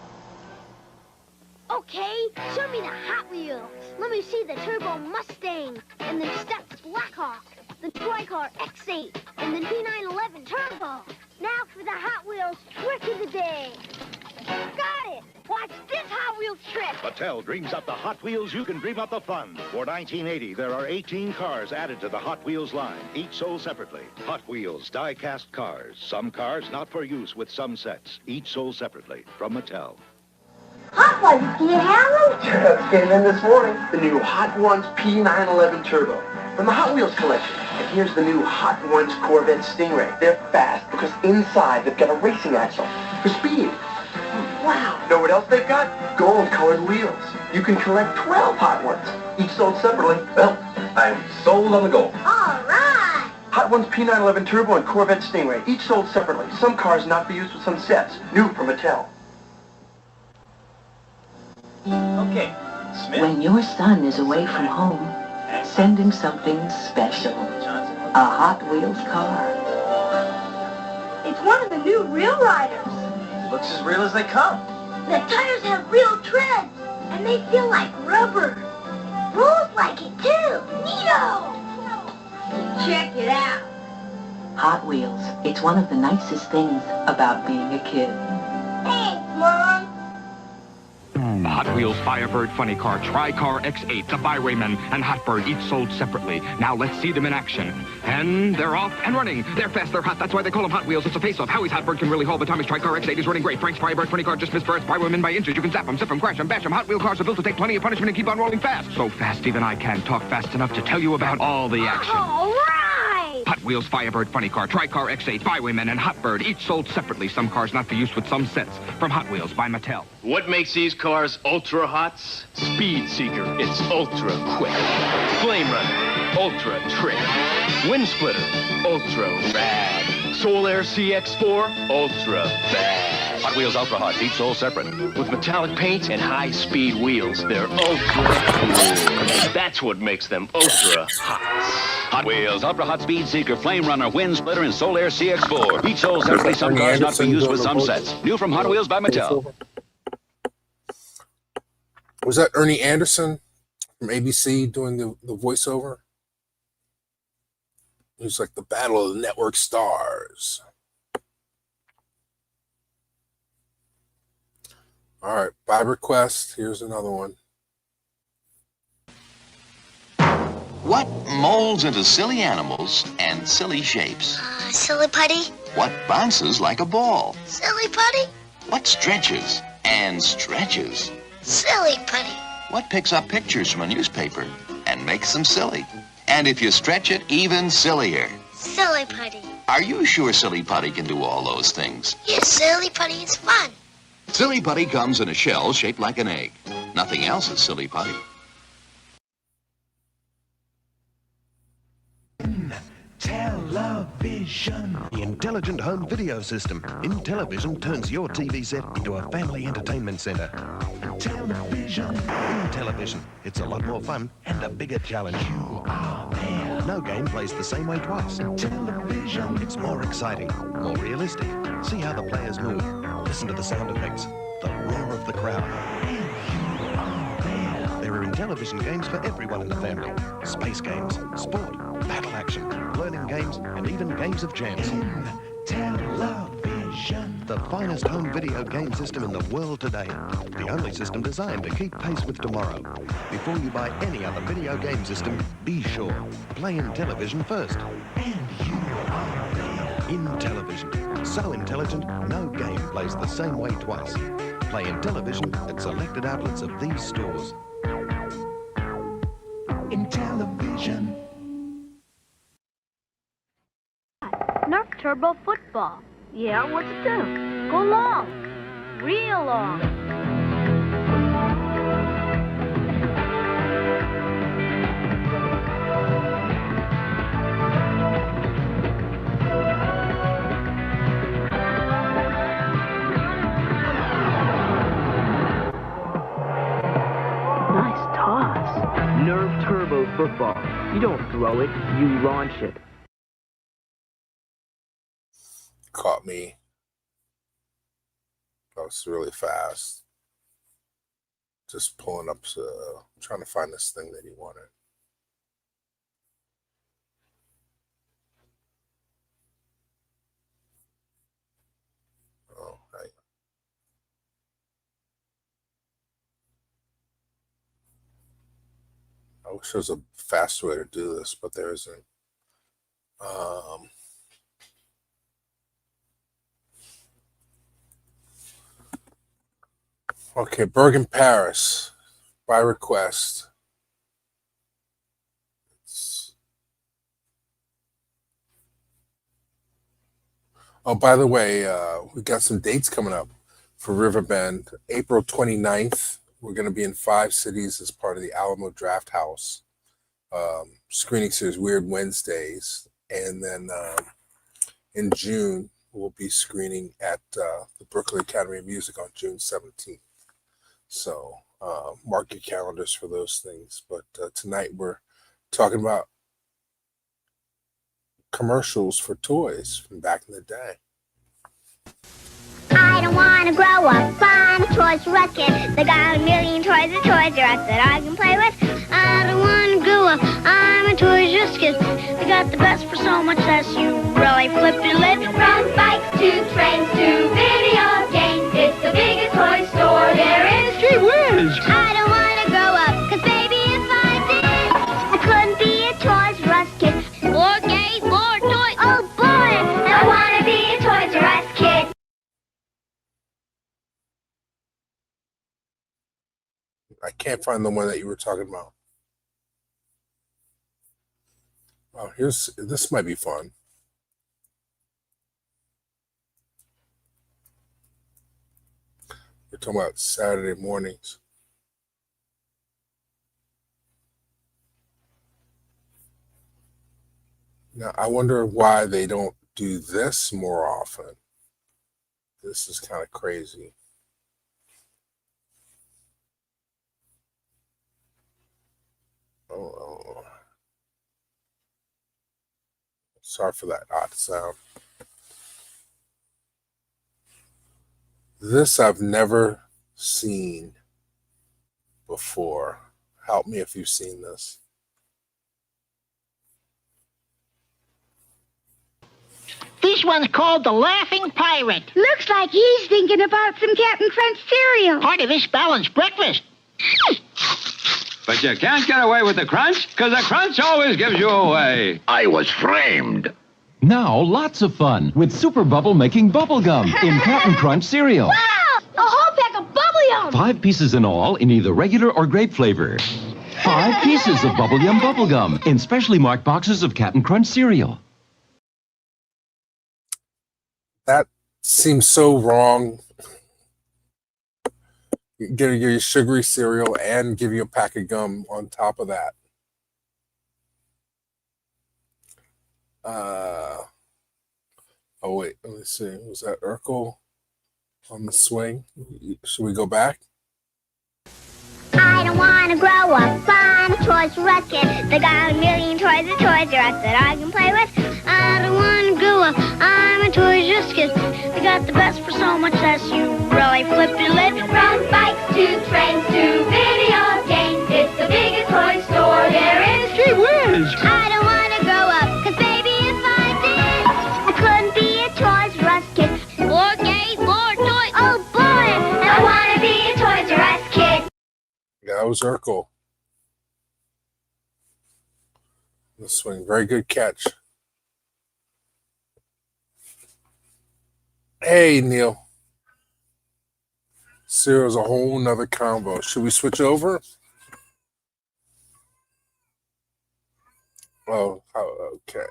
Okay, show me the Hot Wheels. Let me see the Turbo Mustang, and the Steps Blackhawk, the Toy-Car X8, and the P911 Turbo. Now for the Hot Wheels trick of the day. Got it! Watch this Hot Wheels trick. Mattel dreams up the Hot Wheels, you can dream up the fun. For $19.80, there are 18 cars added to the Hot Wheels line, each sold separately. Hot Wheels die-cast cars. Some cars not for use with some sets, each sold separately. From Mattel. Hot Ones, do you have them? Just came in this morning. The new Hot Ones P911 Turbo from the Hot Wheels collection. And here's the new Hot Ones Corvette Stingray. They're fast because inside they've got a racing axle for speed. Wow. Know what else they've got? Gold-colored wheels. You can collect 12 Hot Ones, each sold separately. Well, I'm sold on the gold. All right. Hot Ones P911 Turbo and Corvette Stingray, each sold separately. Some cars not for use with some sets. New from Mattel. Okay, Smith. When your son is away from home, send him something special. A Hot Wheels car. It's one of the new Real Riders. Looks as real as they come. The tires have real treads, and they feel like rubber. Rolls like it too. Neato! Check it out. Hot Wheels. It's one of the nicest things about being a kid. Thanks, Mom. Hot Wheels Firebird Funny Car, Tri-Car X8, the Bywayman, and Hotbird, each sold separately. Now let's see them in action. And they're off and running. They're fast, they're hot. That's why they call them Hot Wheels. It's a face-off. Howie's Hotbird can really haul, but Tommy's Tri-Car X8 is running great. Frank's Firebird Funny Car just missed Bert's Bywayman by inches. You can zap them, zip them, crash them, bash them. Hot Wheel cars are built to take plenty of punishment and keep on rolling fast. So fast, even I can't talk fast enough to tell you about all the action. All right! Hot Wheels Firebird Funny Car, Tri-Car X8, Bywayman, and Hotbird, each sold separately. Some cars not for use with some sets. From Hot Wheels by Mattel. What makes these cars ultra hots? Speed Seeker, it's ultra quick. Flame Runner, ultra trick. Wind Splitter, ultra rad. Soul Air CX4, ultra bad. Hot Wheels Ultra Hots, each sold separate. With metallic paint and high-speed wheels, they're ultra cool. That's what makes them ultra hots. Hot Wheels Ultra Hot Speed Seeker, Flame Runner, Wind Splitter, and Soul Air CX4. Each sold separately. Some cars not for use with some sets. New from Hot Wheels by Mattel. Was that Ernie Anderson from ABC doing the voiceover? It was like the Battle of the Network Stars. All right, by request, here's another one. What molds into silly animals and silly shapes? Silly putty? What bounces like a ball? Silly putty? What stretches and stretches? Silly putty. What picks up pictures from a newspaper and makes them silly? And if you stretch it, even sillier. Silly putty. Are you sure Silly Putty can do all those things? Yes, silly putty is fun. Silly Putty comes in a shell shaped like an egg. Nothing else is Silly Putty. Television. The intelligent home video system. Intellivision turns your TV set into a family entertainment center. Television. Intellivision. It's a lot more fun and a bigger challenge. You are there. No game plays the same way twice. Television. It's more exciting, more realistic. See how the players move. Listen to the sound effects. The roar of the crowd. And you are there. There are Intellivision games for everyone in the family. Space games, sport, battle action, learning games, and even games of chance. Television. The finest home video game system in the world today. The only system designed to keep pace with tomorrow. Before you buy any other video game system, be sure. Play Intellivision first. And you are there. Intellivision. So intelligent, no game plays the same way twice. Play Intellivision at selected outlets of these stores. Intellivision. Nerf Turbo Football. Yeah, what's it do? Go long. Real long. Nice toss. Nerf Turbo Football. You don't throw it, you launch it. Caught me. That was really fast. Just pulling up, trying to find this thing that he wanted. Oh, right. I wish there was a fast way to do this, but there isn't. Okay, Bergen, Paris, by request. Oh, by the way, we got some dates coming up for Riverbend. April 29th, we're going to be in 5 cities as part of the Alamo Draft House screening series, Weird Wednesdays. And then in June, we'll be screening at the Brooklyn Academy of Music on June 17th. So mark your calendars for those things. But tonight we're talking about commercials for toys from back in the day. I don't want to grow up. I'm a Toys R Us kid. They got a million toys and Toys R Us that I can play with. I don't want to grow up. I'm a Toys R Us kid. They got the best for so much less. You really flip your lid. From bikes to trains to video games, it's the biggest toy store there is. Gee whiz, I can't find the one that you were talking about. Oh, this might be fun. We're talking about Saturday mornings. Now, I wonder why they don't do this more often. This is kind of crazy. Oh, sorry for that odd sound. This I've never seen before. Help me if you've seen this. This one's called the Laughing Pirate. Looks like he's thinking about some Captain Crunch cereal. Part of this balanced breakfast. But you can't get away with the crunch, because the crunch always gives you away. I was framed. Now, lots of fun with Super Bubble making bubble gum in Captain Crunch cereal. Wow! A whole pack of bubble yum! 5 pieces in all in either regular or grape flavor. 5 pieces of bubble yum bubble gum in specially marked boxes of Captain Crunch cereal. That seems so wrong. Give you your sugary cereal and give you a pack of gum on top of that. Oh wait, let me see. Was that Urkel on the swing? Should we go back? I don't want to grow up. I'm a Toys R Us kid. They got a million toys at Toys R Us that I can play with. I don't want to grow up. I'm a Toys R Us kid. They got the best for so much less. You really flip your lid. From bikes to trains to video games, it's the biggest toy store there is. Gee whiz! I don't want to grow up, 'cause baby, if I did, I couldn't be a Toys R Us kid. More games, more toys. Oh boy, I want to be a Toys R Us kid. Yeah, that was Urkel. The swing, very good catch. Hey, Neil. Cereal's a whole nother combo. Should we switch over? Oh, okay.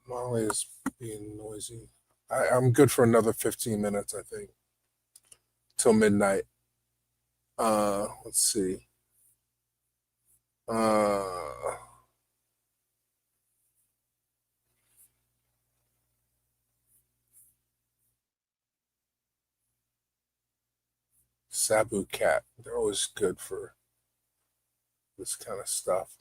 Molly is being noisy. I'm good for another 15 minutes, I think. Till midnight. Let's see. Sabu Cat. They're always good for this kind of stuff.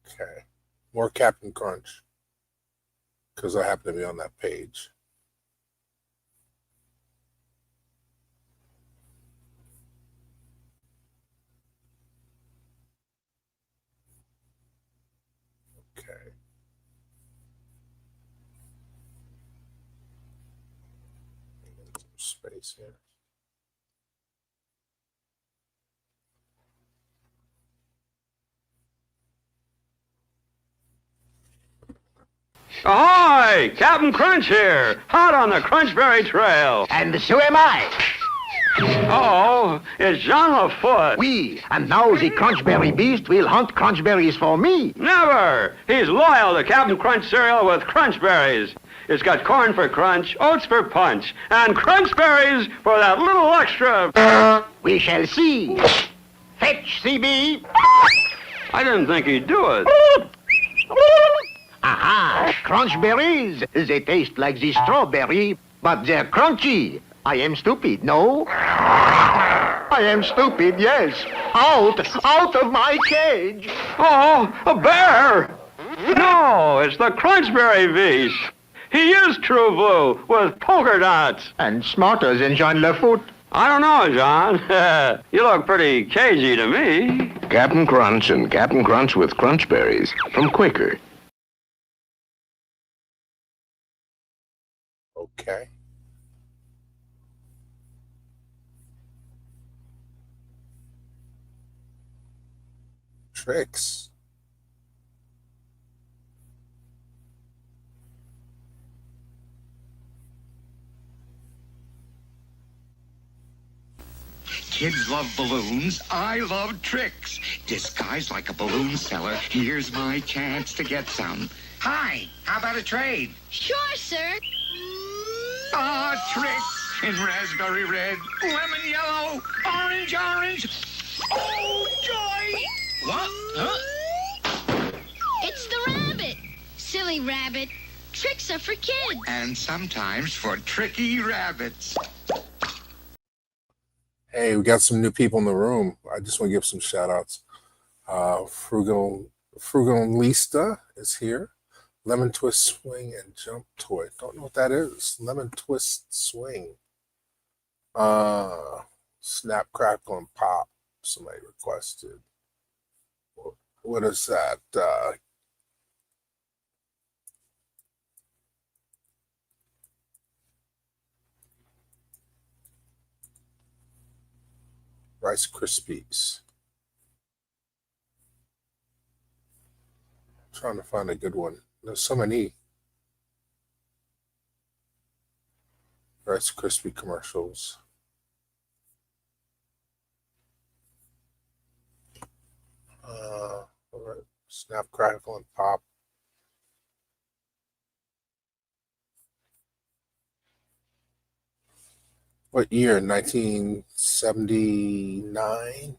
Okay. More Captain Crunch. Because I happen to be on that page. Okay. Some space here. Ahoy! Captain Crunch here, hot on the Crunchberry Trail. And so am I. Oh, it's Jean Lafoot. Oui, and now the Crunchberry Beast will hunt crunchberries for me. Never! He's loyal to Captain Crunch cereal with Crunchberries. It's got corn for crunch, oats for punch, and Crunchberries for that little extra. We shall see. Fetch, CB. I didn't think he'd do it. Aha, crunchberries. They taste like the strawberry, but they're crunchy. I am stupid, no? I am stupid, yes. Out of my cage. Oh, a bear! No, it's the Crunchberry Beast. He is true blue with polka dots. And smarter than Jean Lafoot. I don't know, John. You look pretty cagey to me. Captain Crunch and Captain Crunch with Crunchberries from Quaker. Okay. tricks. Kids love balloons. I love tricks. Disguised like a balloon seller, here's my chance to get some. Hi, how about a trade? Sure, sir. Tricks in raspberry red, lemon yellow, orange. Oh, joy! What? Huh? It's the rabbit. Silly rabbit. Tricks are for kids. And sometimes for tricky rabbits. Hey, we got some new people in the room. I just want to give some shout outs. Frugalista is here. Lemon Twist Swing and Jump Toy. Don't know what that is. Lemon Twist Swing. Snap, Crackle, and Pop. Somebody requested. What is that? Rice Krispies. I'm trying to find a good one. There's so many Rice Krispie commercials. All right. Snap, Crackle, and Pop. What year? 1979?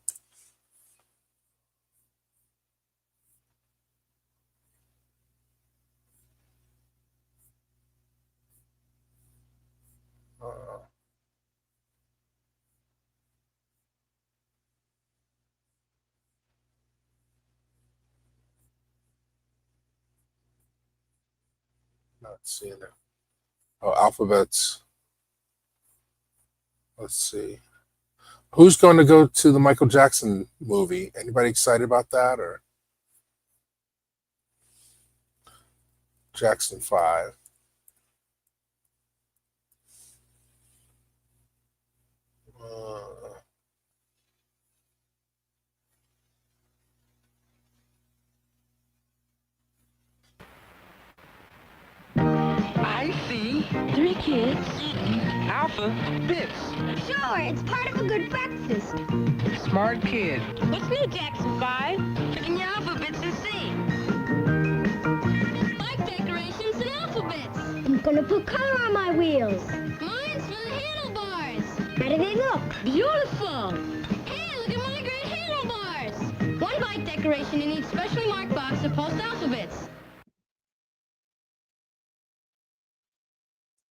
Not seeing it. Oh, alphabets. Let's see. Who's going to go to the Michael Jackson movie? Anybody excited about that? Or Jackson 5? I see 3 kids eating alphabets. Sure, it's part of a good breakfast. Smart kid. What's new, Jackson 5? Picking your alphabets and see. Like decorations and alphabets. I'm gonna put color on my wheels. Mine's for the handlebars. How do they look? Beautiful. Hey, look at my great handlebars. One bike decoration in each specially marked box of post alphabets.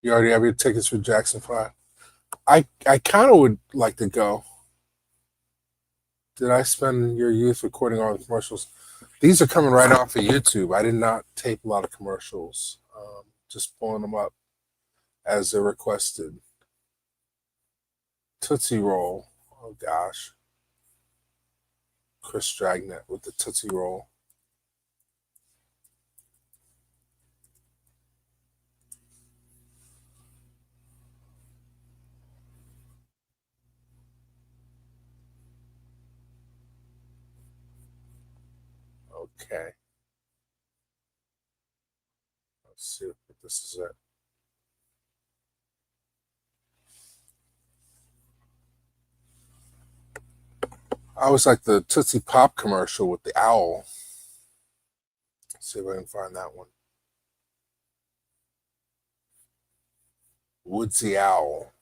You already have your tickets for Jackson 5? I kind of would like to go. Did I spend your youth recording all the commercials? These are coming right off of YouTube. I did not tape a lot of commercials. Just pulling them up as they're requested. Tootsie Roll. Oh, gosh. Chris Dragnet with the Tootsie Roll. Okay. Let's see if this is it. I always like the Tootsie Pop commercial with the owl. Let's see if I can find that one. Woodsy Owl.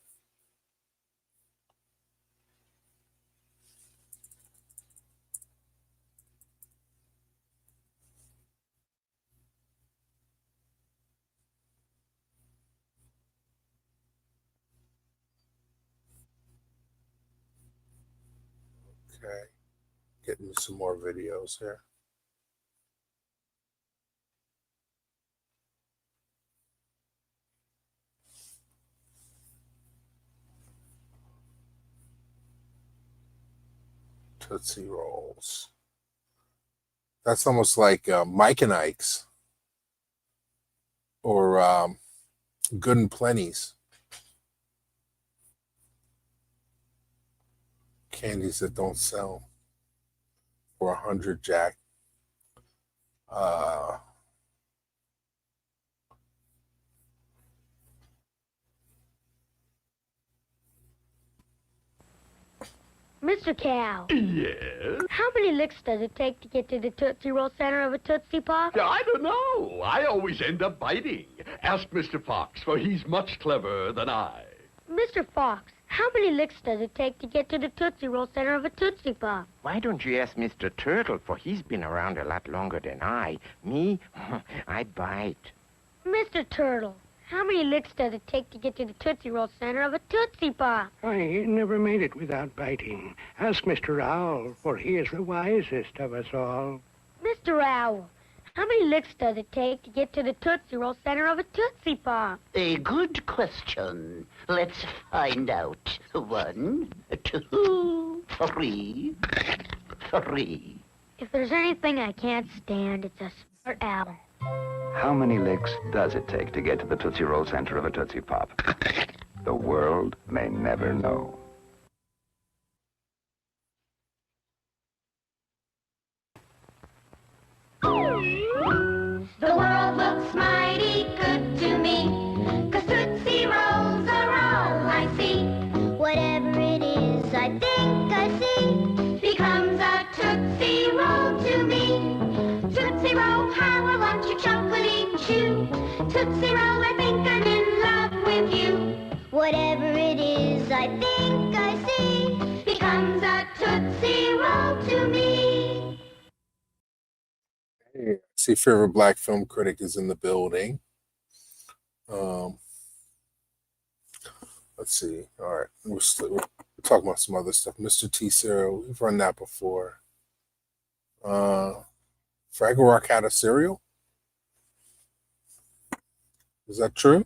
Okay. Getting some more videos here. Tootsie Rolls. That's almost like Mike and Ike's or Good and Plenty's. Candies that don't sell. or 100 Jack. Mr. Cow, Yes? how many licks does it take to get to the Tootsie Roll center of a Tootsie Pop? I don't know. I always end up biting. Ask Mr. Fox, for he's much cleverer than I. Mr. Fox, how many licks does it take to get to the Tootsie Roll center of a Tootsie Pop? Why don't you ask Mr. Turtle, for he's been around a lot longer than I. Me, I bite. Mr. Turtle, how many licks does it take to get to the Tootsie Roll center of a Tootsie Pop? I never made it without biting. Ask Mr. Owl, for he is the wisest of us all. Mr. Owl, how many licks does it take to get to the Tootsie Roll center of a Tootsie Pop? A good question. Let's find out. 1, 2, 3. If there's anything I can't stand, it's a smart owl. How many licks does it take to get to the Tootsie Roll center of a Tootsie Pop? The world may never know. The world looks mighty good to me, 'cause Tootsie Rolls are all I see. Whatever it is, I think I see becomes a Tootsie Roll to me. Tootsie Roll, how I want your chocolate chew. Tootsie Roll, I think I'm in love with you. Whatever it is, I think I see becomes a Tootsie Roll to me. Hey, I see favorite black film critic is in the building. Let's see. All right, we're talking about some other stuff. Mr. T cereal, we've run that before. Fraggle Rock had a cereal. Is that true?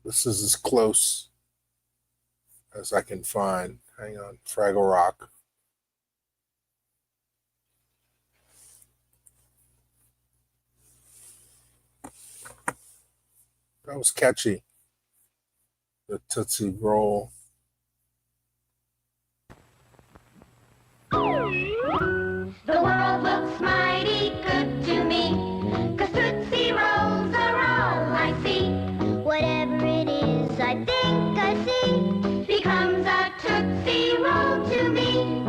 This is as close as I can find. Hang on, Fraggle Rock. That was catchy. The Tootsie Roll. The world looks mighty good to me, 'cause Tootsie Rolls are all I see. Whatever it is, I think I see becomes a Tootsie Roll to me.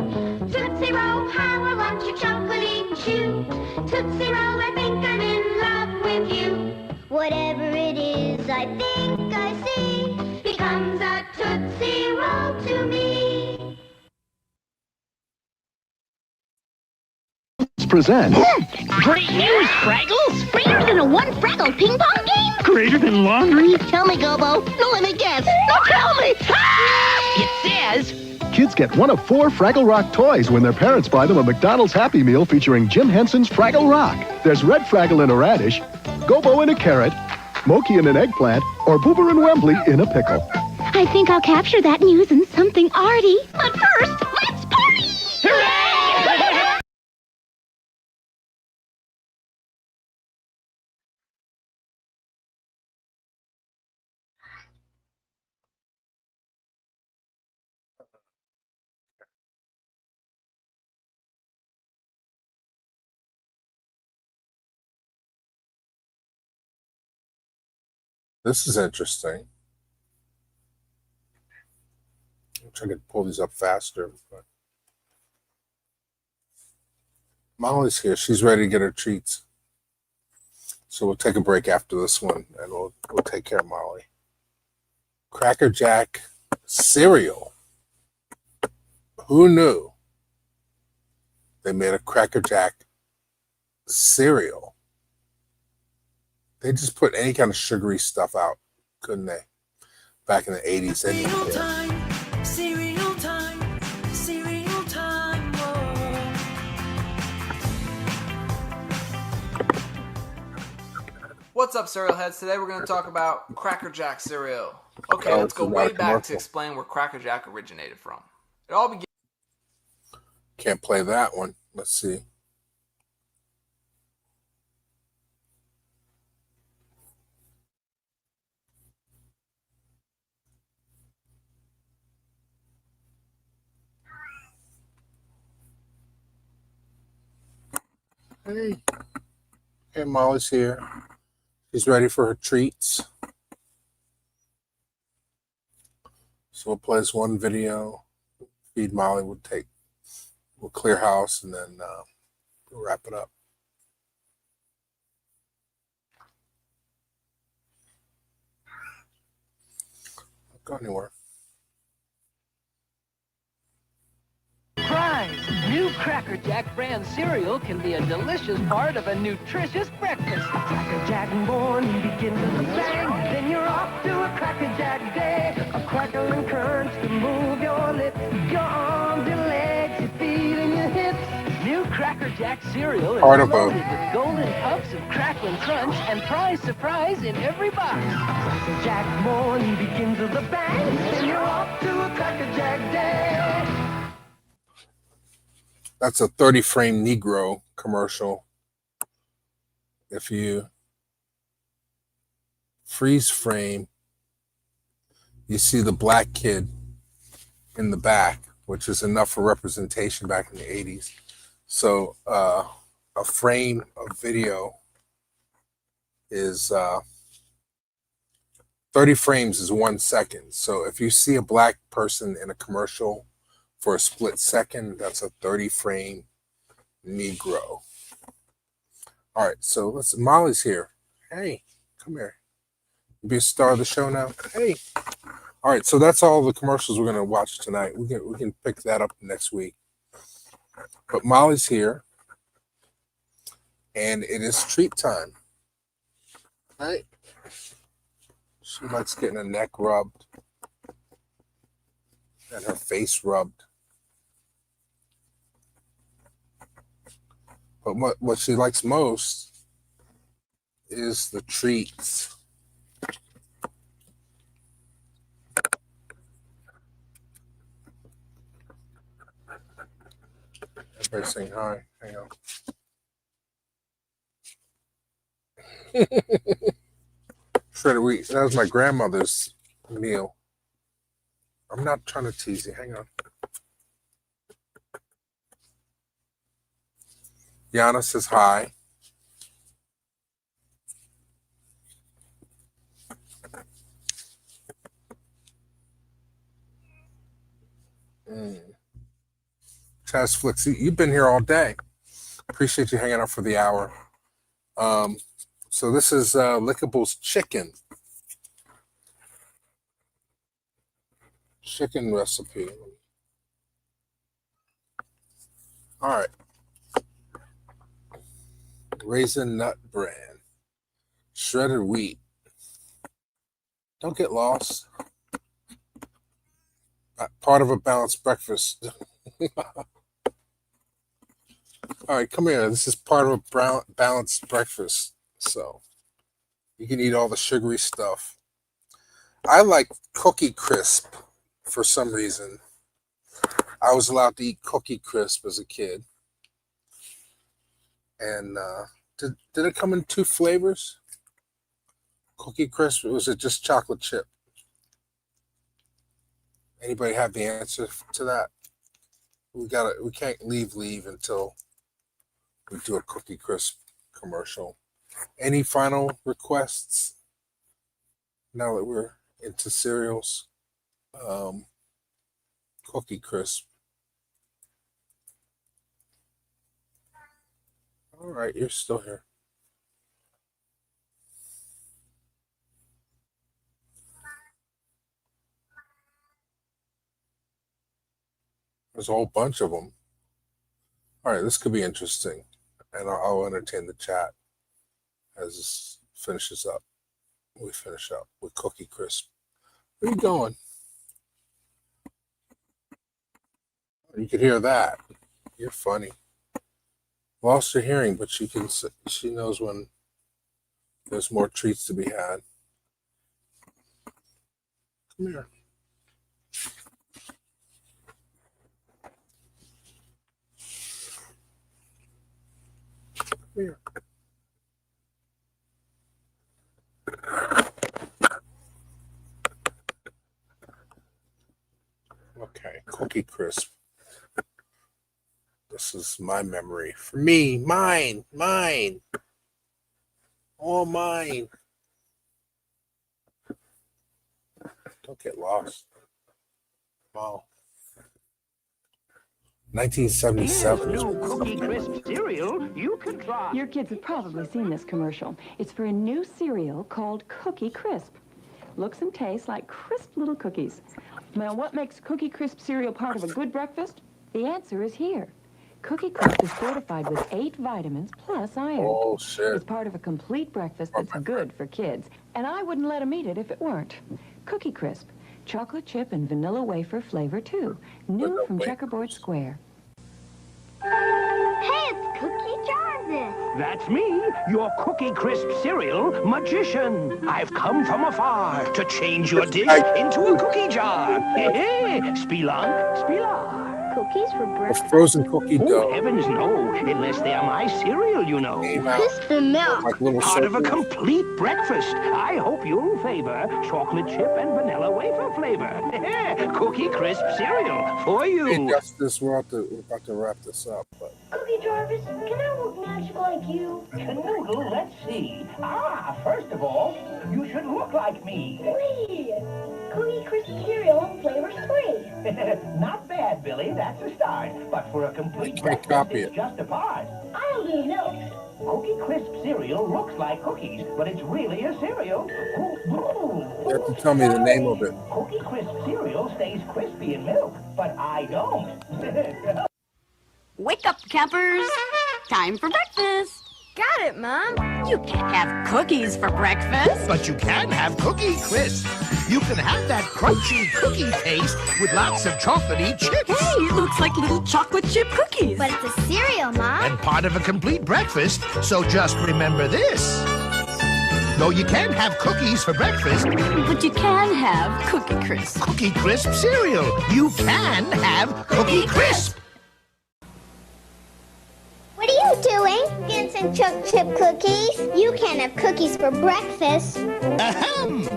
Tootsie Roll, how I want your chocolate chew. Tootsie Roll, I think I'm in love with you. Whatever it is, I think I see becomes a Tootsie Roll to me. Present. Great news, Fraggles! Greater than a one Fraggle ping pong game? Greater than laundry? Tell me, Gobo. No, let me guess. No, tell me! Ah! It says... Kids get one of 4 Fraggle Rock toys when their parents buy them a McDonald's Happy Meal featuring Jim Henson's Fraggle Rock. There's red Fraggle in a radish, Gobo in a carrot, Moki in an eggplant, or Boober and Wembley in a pickle. I think I'll capture that news in something arty. But first, let's party! Hooray! This is interesting. I'm trying to pull these up faster. But Molly's here. She's ready to get her treats. So we'll take a break after this one, and we'll take care of Molly. Cracker Jack cereal. Who knew they made a Cracker Jack cereal? They just put any kind of sugary stuff out, couldn't they? Back in the 80s. They didn't care. Cereal time, whoa. What's up, cereal heads? Today we're going to talk about Cracker Jack cereal. Okay, Oh, let's this go is not way a back commercial. to explain where Cracker Jack originated from. It all began. Can't play that one. Let's see. Hey. Hey, Molly's here. She's ready for her treats. So we'll play this one video. Feed Molly. We'll clear house and then we'll wrap it up. Don't go anywhere. Fries! New Cracker Jack brand cereal can be a delicious part of a nutritious breakfast. Cracker Jack morning begins with a bang, then you're off to a Cracker Jack day. A crackling crunch to move your lips, your arms, your legs, your feet, and your hips. New Cracker Jack cereal is loaded with golden puffs of crackling crunch and prize surprise in every box. Cracker Jack morning begins with a bang, then you're off to a Cracker Jack day. That's a 30-frame Negro commercial. If you freeze frame, you see the black kid in the back, which is enough for representation back in the 80s. So a frame of video is 30 frames is 1 second. So if you see a black person in a commercial for a split second, that's a 30-frame Negro. All right, so Molly's here. Hey, come here. You be a star of the show now. Hey. All right, so that's all the commercials we're gonna watch tonight. We can pick that up next week. But Molly's here, and it is treat time. All right. She likes getting her neck rubbed and her face rubbed. But what she likes most is the treats. Everybody saying hi. Hang on. Shredded wheat. That was my grandmother's meal. I'm not trying to tease you. Hang on. Yana says hi. Chaz Flicks, you've been here all day. Appreciate you hanging out for the hour. So this is Lickable's chicken recipe. All right. Raisin nut bran, shredded wheat. Don't get lost. Part of a balanced breakfast. All right, come here. This is part of a balanced breakfast. So you can eat all the sugary stuff. I like Cookie Crisp for some reason. I was allowed to eat Cookie Crisp as a kid. And did it come in 2 flavors? Cookie Crisp, or was it just chocolate chip? Anybody have the answer to that? We can't leave until we do a Cookie Crisp commercial. Any final requests? Now that we're into cereals, Cookie Crisp. All right, you're still here. There's a whole bunch of them. All right, this could be interesting, and I'll entertain the chat as this finishes up. We finish up with Cookie Crisp. Where are you going? You could hear that. You're funny. Lost her hearing, but she knows when There's more treats to be had. Come here. Come here. Okay, Cookie Crisp. This is my memory. For me, mine. All mine. Don't get lost. Wow. 1977. New Cookie Crisp cereal you can try. Your kids have probably seen this commercial. It's for a new cereal called Cookie Crisp. Looks and tastes like crisp little cookies. Now, what makes Cookie Crisp cereal part of a good breakfast? The answer is here. Cookie Crisp is fortified with 8 vitamins plus iron. Oh, shit. It's part of a complete breakfast that's good for kids. And I wouldn't let them eat it if it weren't. Cookie Crisp. Chocolate chip and vanilla wafer flavor, too. New from Checkerboard Square. Hey, it's Cookie Jarvis. That's me, your Cookie Crisp cereal magician. I've come from afar to change your dish into a cookie jar. Hey, spelunk, spelunk. Cookies for A breakfast? frozen cookie dough. Oh, heavens no, unless they are my cereal, you know. Crisp and milk. Like little Part of a circles. complete breakfast. I hope you'll favor chocolate chip and vanilla wafer flavor. Cookie Crisp cereal for Hey, you. Justice, we're about to wrap this up. But Cookie Jarvis, can I look magical like you? Canoodle, let's see. First of all, you should look like me. 3. Cookie Crisp cereal and flavors 3. Not bad, Billy. That's a start. But for a complete Can't breakfast, copy it's it. just a part. I'll do milk. Cookie Crisp cereal looks like cookies, but it's really a cereal. you have to tell me the name of it. Cookie Crisp cereal stays crispy in milk, but I don't. Wake up, campers. Time for breakfast. Got it, Mom. You can't have cookies for breakfast. But you can have Cookie Crisp. You can have that crunchy cookie taste with lots of chocolatey chips. Hey, it looks like little chocolate chip cookies. But it's a cereal, Mom. And part of a complete breakfast, so just remember this. Though you can't have cookies for breakfast, But you can have Cookie Crisp. Cookie Crisp cereal. You can have Cookie Crisp. What are you doing? Getting some chocolate chip cookies. You can't have cookies for breakfast. Ahem!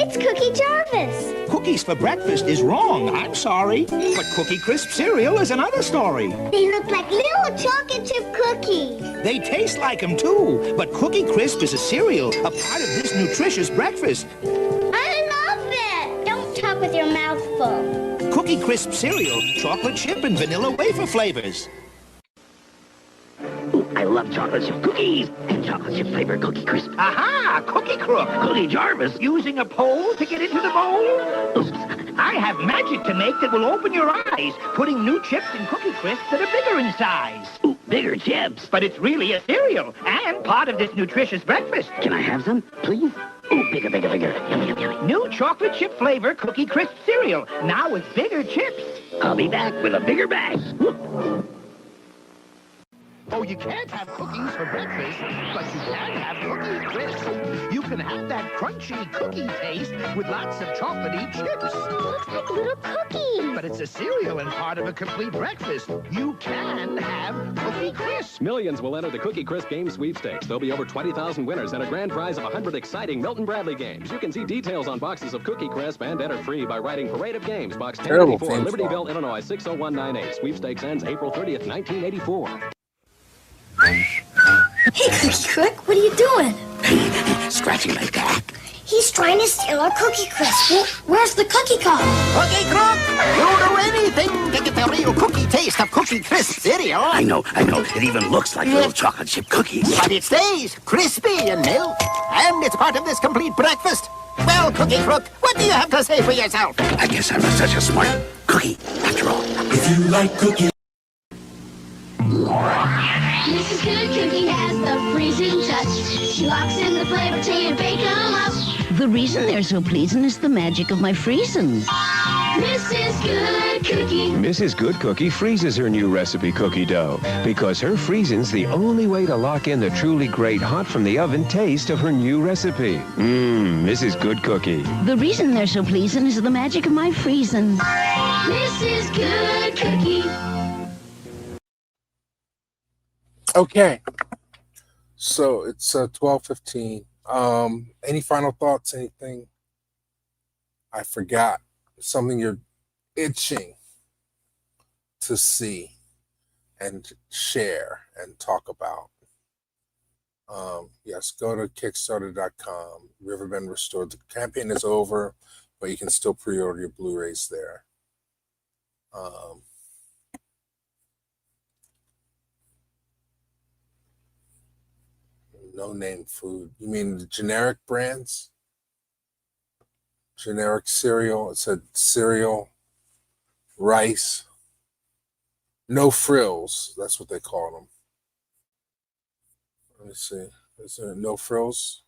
It's Cookie Jarvis. Cookies for breakfast is wrong, I'm sorry. But Cookie Crisp cereal is another story. They look like little chocolate chip cookies. They taste like them too, but Cookie Crisp is a cereal, a part of this nutritious breakfast. I love it. Don't talk with your mouth full. Cookie Crisp cereal, chocolate chip and vanilla wafer flavors. I love chocolate chip cookies and chocolate chip flavored Cookie Crisp. Aha! Cookie Crook! Cookie Jarvis using a pole to get into the bowl? Oops. I have magic to make that will open your eyes, putting new chips in Cookie Crisps that are bigger in size. Ooh, bigger chips. But it's really a cereal and part of this nutritious breakfast. Can I have some, please? Ooh, bigger, bigger, bigger. Yummy, yummy, yummy. New chocolate chip flavor Cookie Crisp cereal, now with bigger chips. I'll be back with a bigger bag. Oh, you can't have cookies for breakfast, but you can have Cookie Crisp. You can have that crunchy cookie taste with lots of chocolatey chips. Looks like little cookies. But it's a cereal and part of a complete breakfast. You can have Cookie Crisp. Millions will enter the Cookie Crisp Game Sweepstakes. There'll be over 20,000 winners and a grand prize of 100 exciting Milton Bradley games. You can see details on boxes of Cookie Crisp and enter free by writing Parade of Games, Box Terrible 1084, theme Libertyville, song. Illinois, 60198. Sweepstakes ends April 30th, 1984. Hey, Cookie Crook, what are you doing? Scratching my back. He's trying to steal our Cookie Crisp. Where's the cookie cup? Cookie Crook, you'll do anything to get the real cookie taste of Cookie Crisp cereal. I know. It even looks like little chocolate chip cookies. But it stays crispy in milk, and it's part of this complete breakfast. Well, Cookie Crook, what do you have to say for yourself? I guess I'm such a smart cookie, after all. If you like cookies. Mrs. Good Cookie has the freezing touch. She locks in the flavor till you bake 'em up. The reason they're so pleasing is the magic of my freezing. Mrs. Good cookie. Mrs. Good Cookie freezes her new recipe cookie dough because her freezing's the only way to lock in the truly great hot from the oven taste of her new recipe. Mrs. Good Cookie. The reason they're so pleasing is the magic of my freezing. Mrs. Good Cookie. Okay. So it's 12:15. Any final thoughts? Anything I forgot? Something you're itching to see and share and talk about? Yes, go to Kickstarter.com. Riverbend Restored. The campaign is over, but you can still pre-order your Blu-rays there. No-name food. You mean the generic brands? Generic cereal. It said cereal, rice, no frills. That's what they call them. Let me see. Is there no frills?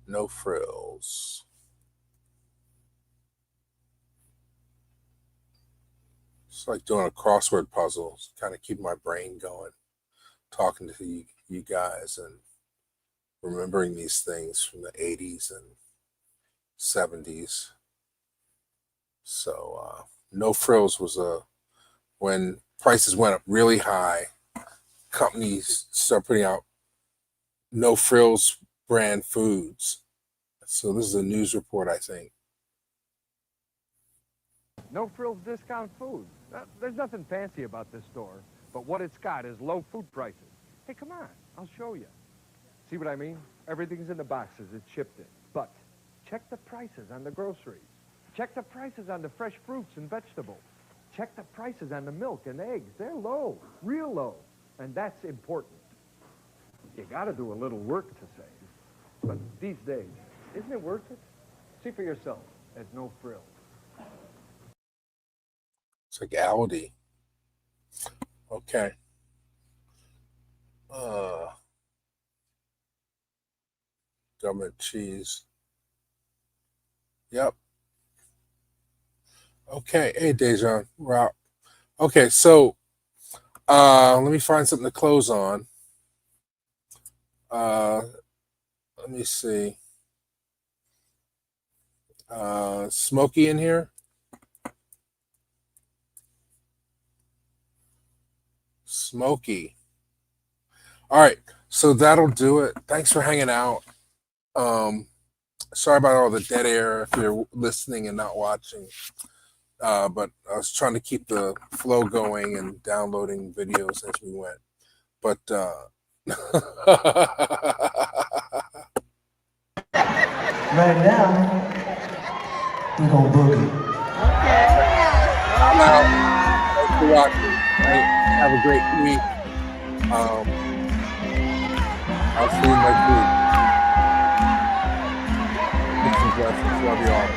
No frills. It's like doing a crossword puzzle. It's kind of keep my brain going, talking to you guys and remembering these things from the 80s and 70s. So no frills was when prices went up really high, companies start putting out no frills brand foods. So this is a news report, I think. No frills discount food. There's nothing fancy about this store, but what it's got is low food prices. Hey, come on, I'll show you. See what I mean? Everything's in the boxes it's shipped in. But check the prices on the groceries. Check the prices on the fresh fruits and vegetables. Check the prices on the milk and eggs. They're low, real low, and that's important. You gotta do a little work to save. But these days, isn't it worth it? See for yourself at No Frills. It's like Aldi. Okay. Government cheese. Yep. Okay. Hey, Dejan. We're out. Okay, so let me find something to close on. Let me see. Smokey in here? Smokey. All right, so that'll do it. Thanks for hanging out. Sorry about all the dead air if you're listening and not watching. But I was trying to keep the flow going and downloading videos as we went. But Right now, we're gonna boogie. I'm out. Thanks for watching. Right? Have a great week. I'll see you next week. Peace and blessings. Love you all.